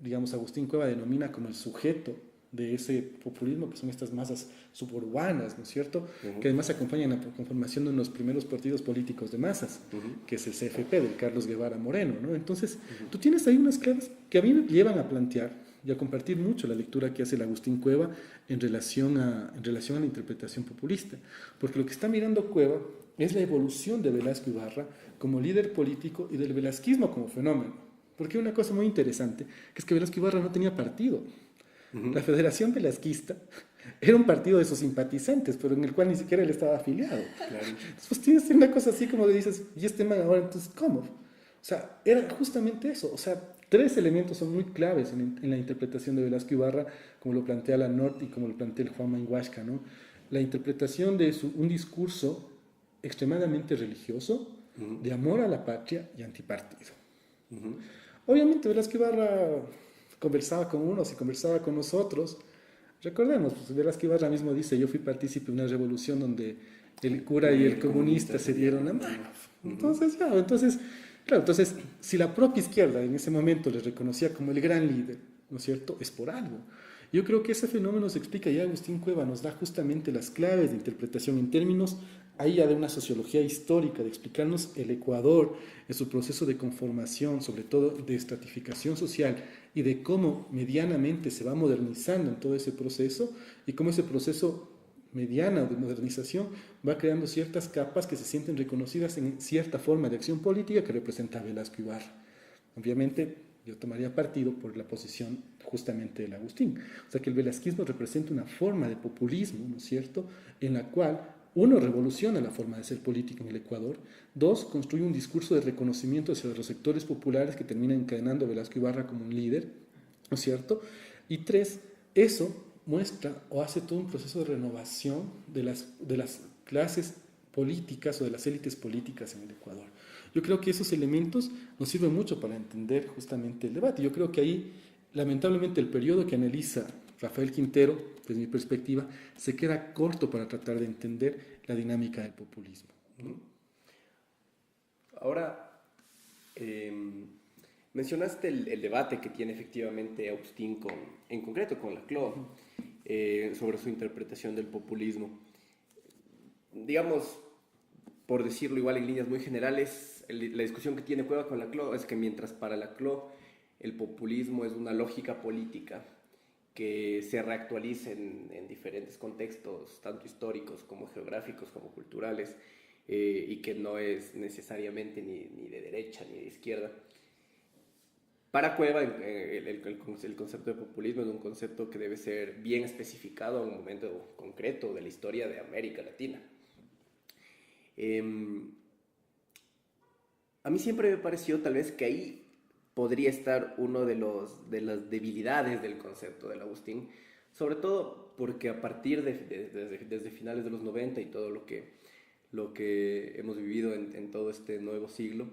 digamos, Agustín Cueva denomina como el sujeto de ese populismo, que son estas masas suburbanas, ¿no es cierto?, que además acompañan la conformación de uno de los primeros partidos políticos de masas, que es el CFP, del Carlos Guevara Moreno, ¿no? Entonces, tú tienes ahí unas claves que a mí me llevan a plantear y a compartir mucho la lectura que hace el Agustín Cueva en relación a la interpretación populista, porque lo que está mirando Cueva es la evolución de Velasco Ibarra como líder político y del velasquismo como fenómeno, porque hay una cosa muy interesante, que es que Velasco Ibarra no tenía partido. La Federación Velasquista era un partido de sus simpatizantes, pero en el cual ni siquiera él estaba afiliado. Claro. Entonces, pues tienes una cosa así como que dices, ¿y este man ahora entonces cómo? O sea, era justamente eso. O sea, tres elementos son muy claves en la interpretación de Velasco Ibarra, como lo plantea la Nort y como lo plantea el Juan Mainhuasca, ¿no? La interpretación de un discurso extremadamente religioso, de amor a la patria y antipartido. Obviamente Velasco Ibarra conversaba con unos y conversaba con nosotros. Recordemos, pues, Velasco Ibarra mismo dice, yo fui partícipe de una revolución donde el cura y el comunista se dieron la mano. Entonces, claro, si la propia izquierda en ese momento le reconocía como el gran líder, ¿no es cierto?, es por algo. Yo creo que ese fenómeno se explica, y Agustín Cueva nos da justamente las claves de interpretación en términos ahí ya de una sociología histórica, de explicarnos el Ecuador en su proceso de conformación, sobre todo de estratificación social, y de cómo medianamente se va modernizando en todo ese proceso, y cómo ese proceso mediano de modernización va creando ciertas capas que se sienten reconocidas en cierta forma de acción política que representa Velasco Ibarra. Obviamente, yo tomaría partido por la posición justamente del Agustín. O sea, que el velasquismo representa una forma de populismo, ¿no es cierto?, en la cual uno, revoluciona la forma de ser político en el Ecuador. Dos, construye un discurso de reconocimiento hacia los sectores populares que termina encadenando a Velasco Ibarra como un líder, ¿no es cierto? Y tres, eso muestra o hace todo un proceso de renovación de las clases políticas o de las élites políticas en el Ecuador. Yo creo que esos elementos nos sirven mucho para entender justamente el debate. Yo creo que ahí, lamentablemente, el periodo que analiza Rafael Quintero, desde mi perspectiva, se queda corto para tratar de entender la dinámica del populismo. Ahora, mencionaste el debate que tiene efectivamente Agustín en concreto con Laclau sobre su interpretación del populismo. Digamos, por decirlo igual en líneas muy generales, la discusión que tiene Cueva con Laclau es que mientras para Laclau el populismo es una lógica política que se reactualiza en diferentes contextos, tanto históricos como geográficos como culturales, y que no es necesariamente ni de derecha ni de izquierda. Para Cueva, el concepto de populismo es un concepto que debe ser bien especificado en un momento concreto de la historia de América Latina. A mí siempre me pareció tal vez que ahí podría estar uno de las debilidades del concepto del Agustín, sobre todo porque a partir desde finales de los 90 y todo lo que hemos vivido en todo este nuevo siglo,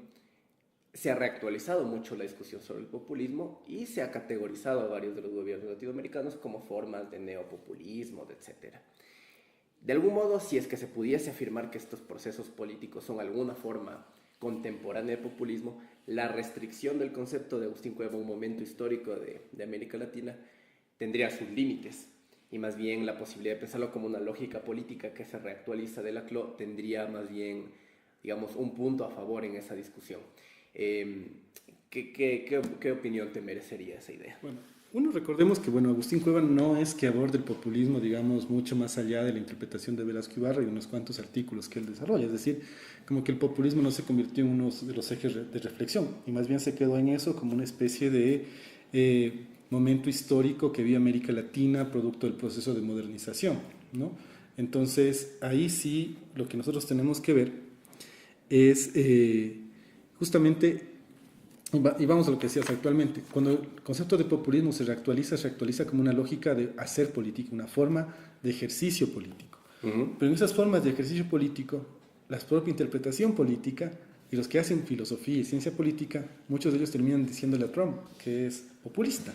se ha reactualizado mucho la discusión sobre el populismo y se ha categorizado a varios de los gobiernos latinoamericanos como formas de neopopulismo, etc. De algún modo, si es que se pudiese afirmar que estos procesos políticos son alguna forma contemporánea de populismo, la restricción del concepto de Agustín Cueva a un momento histórico de América Latina tendría sus límites, y más bien la posibilidad de pensarlo como una lógica política que se reactualiza de Laclau tendría más bien, digamos, un punto a favor en esa discusión. ¿Qué opinión te merecería esa idea? Bueno, recordemos que Agustín Cueva no es que aborde el populismo, digamos, mucho más allá de la interpretación de Velasco Ibarra y unos cuantos artículos que él desarrolla. Es decir, como que el populismo no se convirtió en uno de los ejes de reflexión, y más bien se quedó en eso como una especie de momento histórico que vive América Latina, producto del proceso de modernización, ¿no? Entonces, ahí sí, lo que nosotros tenemos que ver es justamente, y vamos a lo que decías actualmente, cuando el concepto de populismo se reactualiza como una lógica de hacer política, una forma de ejercicio político. Pero en esas formas de ejercicio político, la propia interpretación política y los que hacen filosofía y ciencia política, muchos de ellos terminan diciéndole a Trump que es populista.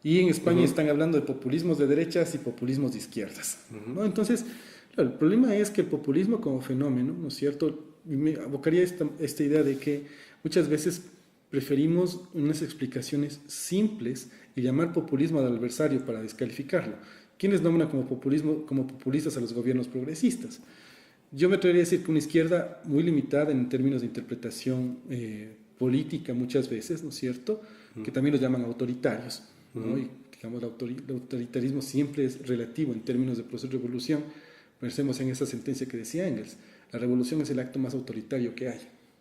Y en España están hablando de populismos de derechas y populismos de izquierdas, ¿no? Entonces, claro, el problema es que el populismo como fenómeno, ¿no es cierto? Me abocaría esta idea de que muchas veces preferimos unas explicaciones simples y llamar populismo al adversario para descalificarlo. ¿Quiénes nombran como populistas a los gobiernos progresistas? Yo me atrevería a decir que una izquierda muy limitada en términos de interpretación política muchas veces, ¿no es cierto? Que también los llaman autoritarios, ¿no? Y digamos, el autoritarismo siempre es relativo en términos de proceso de revolución. Pensemos en esa sentencia que decía Engels: la revolución es el acto más autoritario que hay,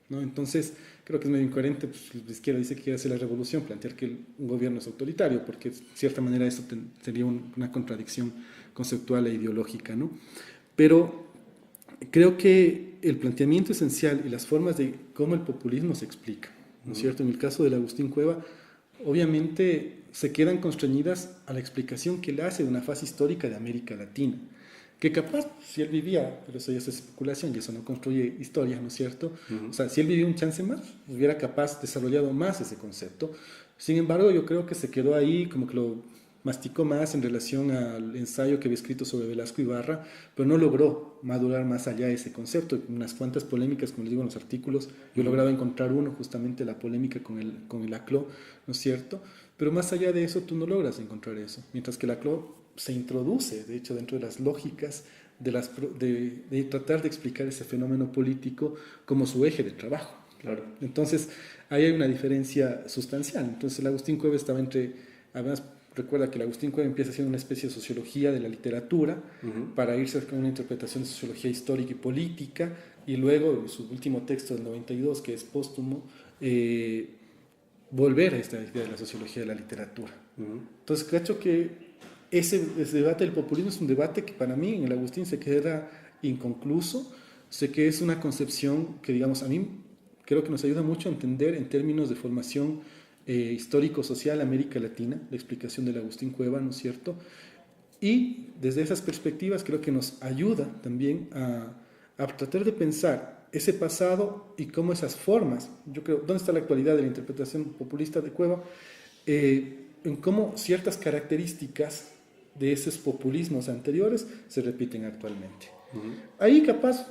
¿no? Entonces, creo que es medio incoherente, pues la izquierda dice que quiere hacer la revolución, plantear que un gobierno es autoritario, porque de cierta manera eso sería una contradicción conceptual e ideológica, ¿no? Pero creo que el planteamiento esencial y las formas de cómo el populismo se explica, ¿no es cierto? En el caso del Agustín Cueva, obviamente se quedan constreñidas a la explicación que él hace de una fase histórica de América Latina, que capaz, si él vivía, pero eso ya es especulación y eso no construye historia, ¿no es cierto? O sea, si él vivía un chance más, hubiera capaz desarrollado más ese concepto. Sin embargo, yo creo que se quedó ahí, como que lo masticó más en relación al ensayo que había escrito sobre Velasco Ibarra, pero no logró madurar más allá de ese concepto. Unas cuantas polémicas, como les digo en los artículos, yo he logrado encontrar uno, justamente la polémica con el Laclau, ¿no es cierto? Pero más allá de eso, tú no logras encontrar eso, mientras que Laclau se introduce, de hecho, dentro de las lógicas de tratar de explicar ese fenómeno político como su eje de trabajo. Claro. Entonces, ahí hay una diferencia sustancial. Entonces, el Agustín Cueva estaba además, recuerda que el Agustín Cueva empieza haciendo una especie de sociología de la literatura para irse con una interpretación de sociología histórica y política, y luego, su último texto del 92, que es póstumo, volver a esta idea de la sociología de la literatura. Entonces, creo que ese debate del populismo es un debate que para mí en el Agustín se queda inconcluso. Sé que es una concepción que, digamos, a mí creo que nos ayuda mucho a entender en términos de formación histórico-social América Latina, la explicación del Agustín Cueva, ¿no es cierto? Y desde esas perspectivas creo que nos ayuda también a tratar de pensar ese pasado y cómo esas formas, yo creo, ¿dónde está la actualidad de la interpretación populista de Cueva? En cómo ciertas características de esos populismos anteriores se repiten actualmente. Ahí capaz,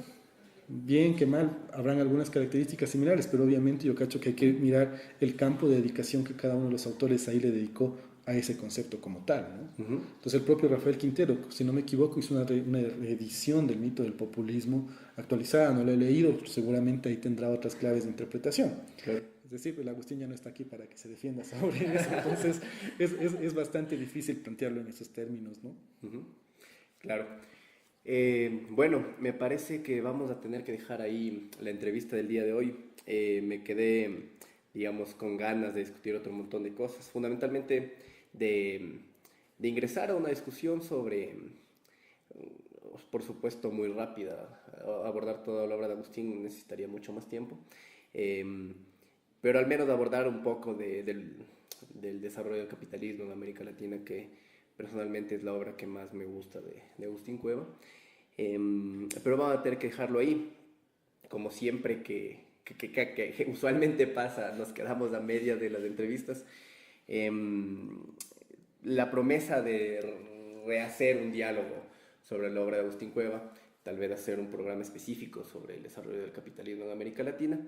bien que mal, habrán algunas características similares, pero obviamente yo cacho que hay que mirar el campo de dedicación que cada uno de los autores ahí le dedicó a ese concepto como tal, ¿no? Entonces el propio Rafael Quintero, si no me equivoco, hizo una reedición del mito del populismo actualizada, no lo he leído, pero seguramente ahí tendrá otras claves de interpretación. Claro. Es decir, el Agustín ya no está aquí para que se defienda sobre eso, entonces es bastante difícil plantearlo en esos términos, ¿no? Claro. Bueno, me parece que vamos a tener que dejar ahí la entrevista del día de hoy. Me quedé, digamos, con ganas de discutir otro montón de cosas, fundamentalmente de ingresar a una discusión sobre, por supuesto, muy rápida. Abordar toda la obra de Agustín necesitaría mucho más tiempo. Pero al menos abordar un poco del desarrollo del capitalismo en América Latina, que personalmente es la obra que más me gusta de Agustín Cueva. Pero vamos a tener que dejarlo ahí. Como siempre que usualmente pasa, nos quedamos a media de las entrevistas. La promesa de rehacer un diálogo sobre la obra de Agustín Cueva, tal vez hacer un programa específico sobre el desarrollo del capitalismo en América Latina.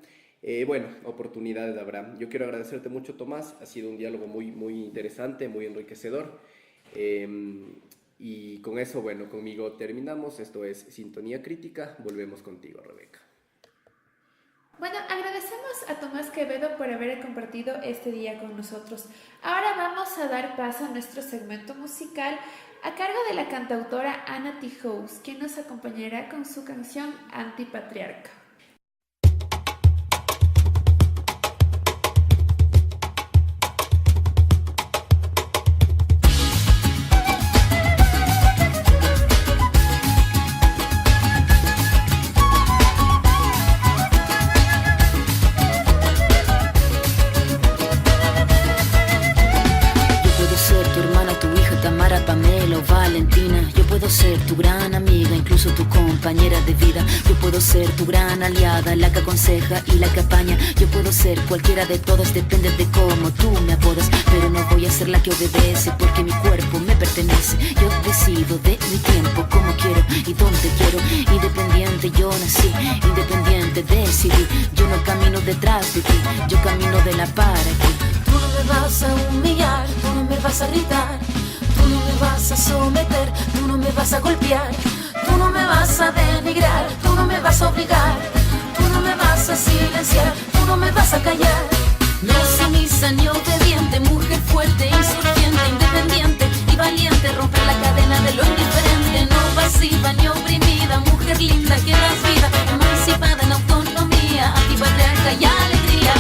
Bueno, oportunidades habrá. Yo quiero agradecerte mucho, Tomás. Ha sido un diálogo muy, muy interesante, muy enriquecedor. Y con eso, bueno, conmigo terminamos. Esto es Sintonía Crítica. Volvemos contigo, Rebeca. Bueno, agradecemos a Tomás Quevedo por haber compartido este día con nosotros. Ahora vamos a dar paso a nuestro segmento musical a cargo de la cantautora Ana Tijoux, quien nos acompañará con su canción Antipatriarca. Valentina. Yo puedo ser tu gran amiga, incluso tu compañera de vida. Yo puedo ser tu gran aliada, la que aconseja y la que apaña. Yo puedo ser cualquiera de todas, depende de cómo tú me apodas. Pero no voy a ser la que obedece, porque mi cuerpo me pertenece. Yo decido de mi tiempo, como quiero y donde quiero. Independiente yo nací, independiente decidí. Yo no camino detrás de ti, yo camino de la para ti. Tú no me vas a humillar, tú no me vas a gritar. Tú no me vas a someter, tú no me vas a golpear. Tú no me vas a denigrar, tú no me vas a obligar. Tú no me vas a silenciar, tú no me vas a callar. No sumisa ni obediente, mujer fuerte, insurgente, independiente y valiente. Romper la cadena de lo indiferente, no pasiva ni oprimida. Mujer linda que das vida, emancipada en autonomía, antipatriarca y alegría.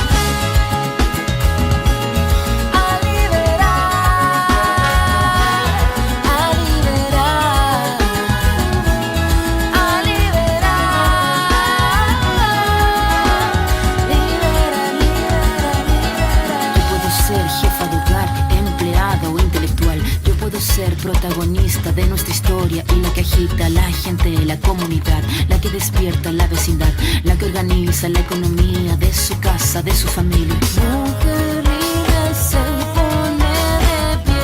Ser protagonista de nuestra historia y la que agita a la gente, la comunidad, la que despierta la vecindad, la que organiza la economía de su casa, de su familia. Mujer libre se pone de pie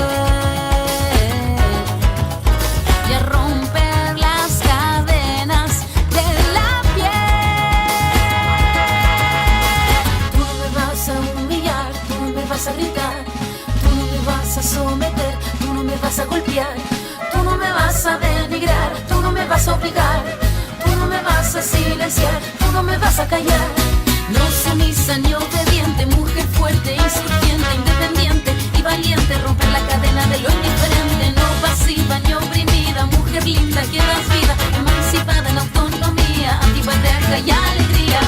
y a romper las cadenas de la piel. Tú no me vas a humillar, tú no me vas a gritar, tú no me vas a someter, tú no me vas a golpear, tú no me vas a denigrar, tú no me vas a obligar, tú no me vas a silenciar, tú no me vas a callar. No sumisa ni obediente, mujer fuerte, insurgente, independiente y valiente. Romper la cadena de lo indiferente, no pasiva ni oprimida. Mujer linda que das vida, emancipada en autonomía, antipatriarca y alegría.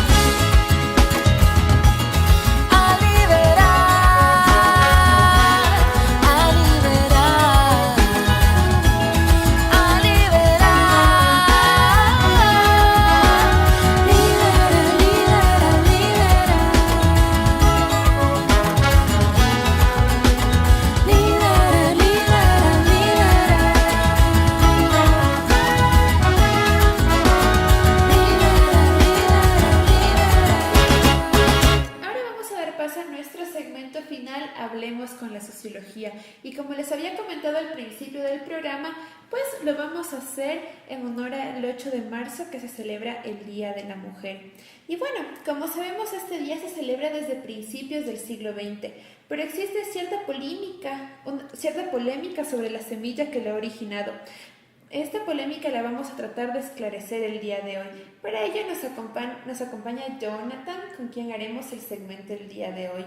Hablemos con la sociología, y como les había comentado al principio del programa, pues lo vamos a hacer en honor al 8 de marzo, que se celebra el Día de la Mujer. Y bueno, como sabemos, este día se celebra desde principios del siglo XX, pero existe cierta polémica sobre la semilla que lo ha originado. Esta polémica la vamos a tratar de esclarecer el día de hoy. Para ello nos acompaña Jonathan, con quien haremos el segmento el día de hoy.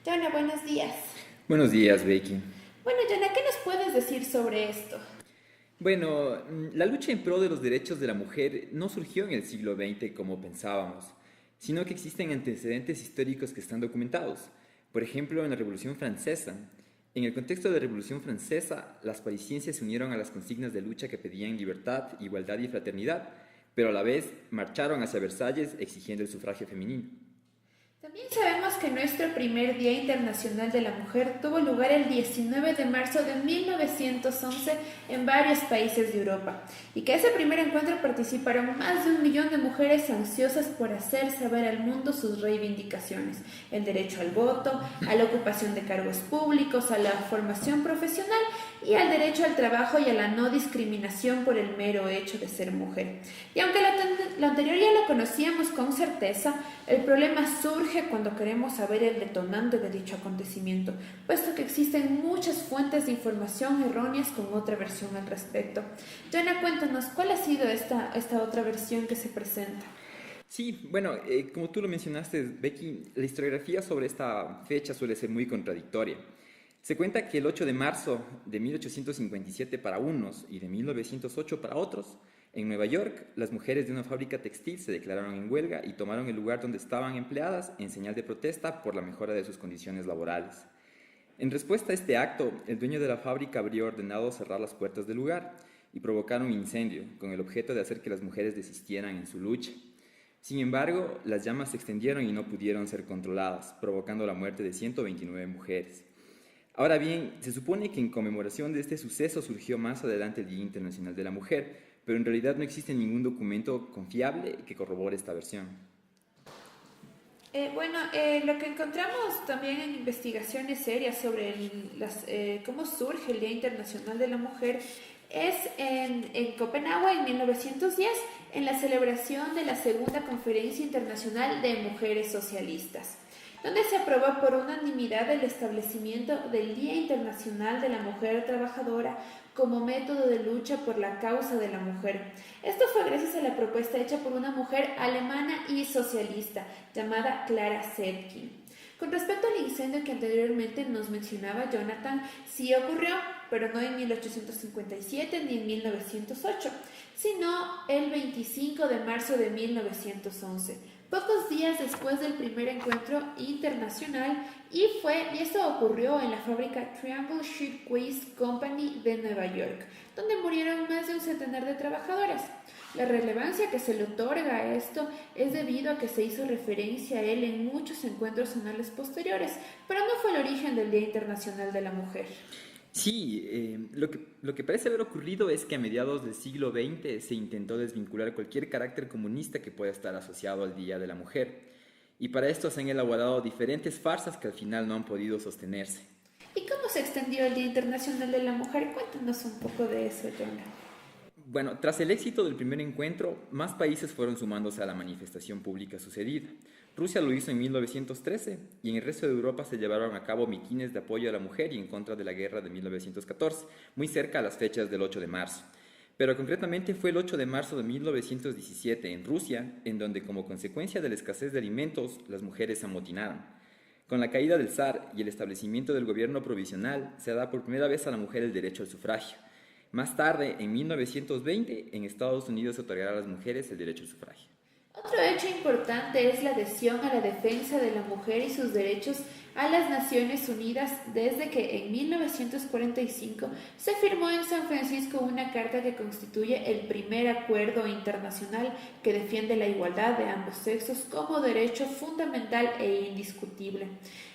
Jonah, buenos días. Buenos días, Becky. Bueno, Jonah, ¿qué nos puedes decir sobre esto? Bueno, la lucha en pro de los derechos de la mujer no surgió en el siglo XX como pensábamos, sino que existen antecedentes históricos que están documentados. Por ejemplo, en la Revolución Francesa. En el contexto de la Revolución Francesa, las parisienses se unieron a las consignas de lucha que pedían libertad, igualdad y fraternidad, pero a la vez marcharon hacia Versalles exigiendo el sufragio femenino. También sabemos que nuestro primer Día Internacional de la Mujer tuvo lugar el 19 de marzo de 1911 en varios países de Europa, y que ese primer encuentro participaron más de 1 millón de mujeres ansiosas por hacer saber al mundo sus reivindicaciones: el derecho al voto, a la ocupación de cargos públicos, a la formación profesional y al derecho al trabajo y a la no discriminación por el mero hecho de ser mujer. Y aunque lo anterior ya lo conocíamos con certeza, el problema surge cuando queremos saber el detonante de dicho acontecimiento, puesto que existen muchas fuentes de información erróneas con otra versión al respecto. Jonah, cuéntanos, ¿cuál ha sido esta otra versión que se presenta? Sí, bueno, como tú lo mencionaste, Becky, la historiografía sobre esta fecha suele ser muy contradictoria. Se cuenta que el 8 de marzo de 1857 para unos y de 1908 para otros, en Nueva York, las mujeres de una fábrica textil se declararon en huelga y tomaron el lugar donde estaban empleadas en señal de protesta por la mejora de sus condiciones laborales. En respuesta a este acto, el dueño de la fábrica habría ordenado cerrar las puertas del lugar y provocar un incendio con el objeto de hacer que las mujeres desistieran en su lucha. Sin embargo, las llamas se extendieron y no pudieron ser controladas, provocando la muerte de 129 mujeres. Ahora bien, se supone que en conmemoración de este suceso surgió más adelante el Día Internacional de la Mujer, pero en realidad no existe ningún documento confiable que corrobore esta versión. Lo que encontramos también en investigaciones serias sobre cómo surge el Día Internacional de la Mujer es en Copenhague en 1910, en la celebración de la Segunda Conferencia Internacional de Mujeres Socialistas, donde se aprobó por unanimidad el establecimiento del Día Internacional de la Mujer Trabajadora como método de lucha por la causa de la mujer. Esto fue gracias a la propuesta hecha por una mujer alemana y socialista llamada Clara Zetkin. Con respecto al incendio que anteriormente nos mencionaba Jonathan, sí ocurrió, pero no en 1857 ni en 1908, sino el 25 de marzo de 1911. Pocos días después del primer encuentro internacional, y esto ocurrió en la fábrica Triangle Shirtwaist Company de Nueva York, donde murieron más de un centenar de trabajadoras. La relevancia que se le otorga a esto es debido a que se hizo referencia a él en muchos encuentros anales posteriores, pero no fue el origen del Día Internacional de la Mujer. Sí, lo que parece haber ocurrido es que a mediados del siglo XX se intentó desvincular cualquier carácter comunista que pueda estar asociado al Día de la Mujer. Y para esto se han elaborado diferentes farsas que al final no han podido sostenerse. ¿Y cómo se extendió el Día Internacional de la Mujer? Cuéntanos un poco de eso, Jonah. Bueno, tras el éxito del primer encuentro, más países fueron sumándose a la manifestación pública sucedida. Rusia lo hizo en 1913 y en el resto de Europa se llevaron a cabo mitines de apoyo a la mujer y en contra de la guerra de 1914, muy cerca a las fechas del 8 de marzo. Pero concretamente fue el 8 de marzo de 1917 en Rusia, en donde como consecuencia de la escasez de alimentos, las mujeres se amotinaron. Con la caída del zar y el establecimiento del gobierno provisional, se da por primera vez a la mujer el derecho al sufragio. Más tarde, en 1920, en Estados Unidos se otorgará a las mujeres el derecho al sufragio. Otro hecho importante es la adhesión a la defensa de la mujer y sus derechos a las Naciones Unidas desde que en 1945 se firmó en San Francisco una carta que constituye el primer acuerdo internacional que defiende la igualdad de ambos sexos como derecho fundamental e indiscutible.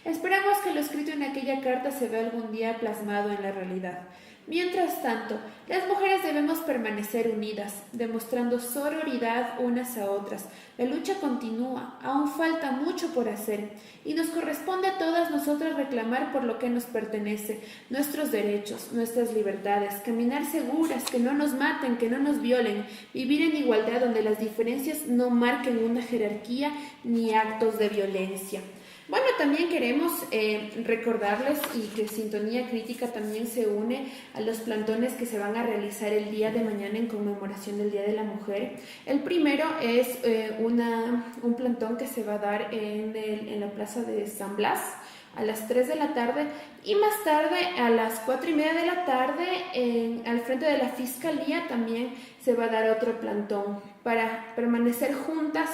Esperamos que lo escrito en aquella carta se vea algún día plasmado en la realidad. Mientras tanto, las mujeres debemos permanecer unidas, demostrando sororidad unas a otras. La lucha continúa, aún falta mucho por hacer, y nos corresponde a todas nosotras reclamar por lo que nos pertenece, nuestros derechos, nuestras libertades, caminar seguras, que no nos maten, que no nos violen, vivir en igualdad donde las diferencias no marquen una jerarquía ni actos de violencia. Bueno, también queremos recordarles y que Sintonía Crítica también se une a los plantones que se van a realizar el día de mañana en conmemoración del Día de la Mujer. El primero es un plantón que se va a dar en la Plaza de San Blas a las 3 de la tarde y más tarde a las 4:30 de la tarde al frente de la Fiscalía también se va a dar otro plantón para permanecer juntas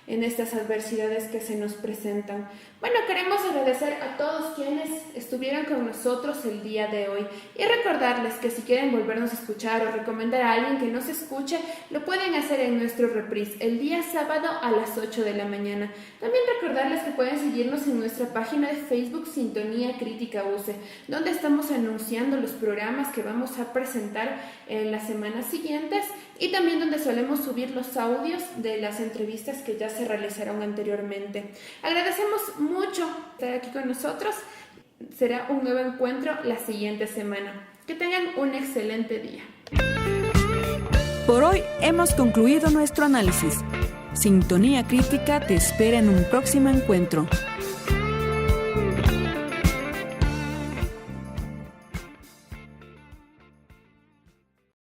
en estas adversidades que se nos presentan. Bueno, queremos agradecer a todos quienes estuvieron con nosotros el día de hoy y recordarles que si quieren volvernos a escuchar o recomendar a alguien que nos escuche, lo pueden hacer en nuestro reprise el día sábado a las 8 de la mañana. También recordarles que pueden seguirnos en nuestra página de Facebook Sintonía Crítica UCE, donde estamos anunciando los programas que vamos a presentar en las semanas siguientes y también donde solemos subir los audios de las entrevistas que ya se realizaron anteriormente. Agradecemos mucho estar aquí con nosotros. Será un nuevo encuentro la siguiente semana. Que tengan un excelente día. Por hoy hemos concluido nuestro análisis. Sintonía Crítica te espera en un próximo encuentro.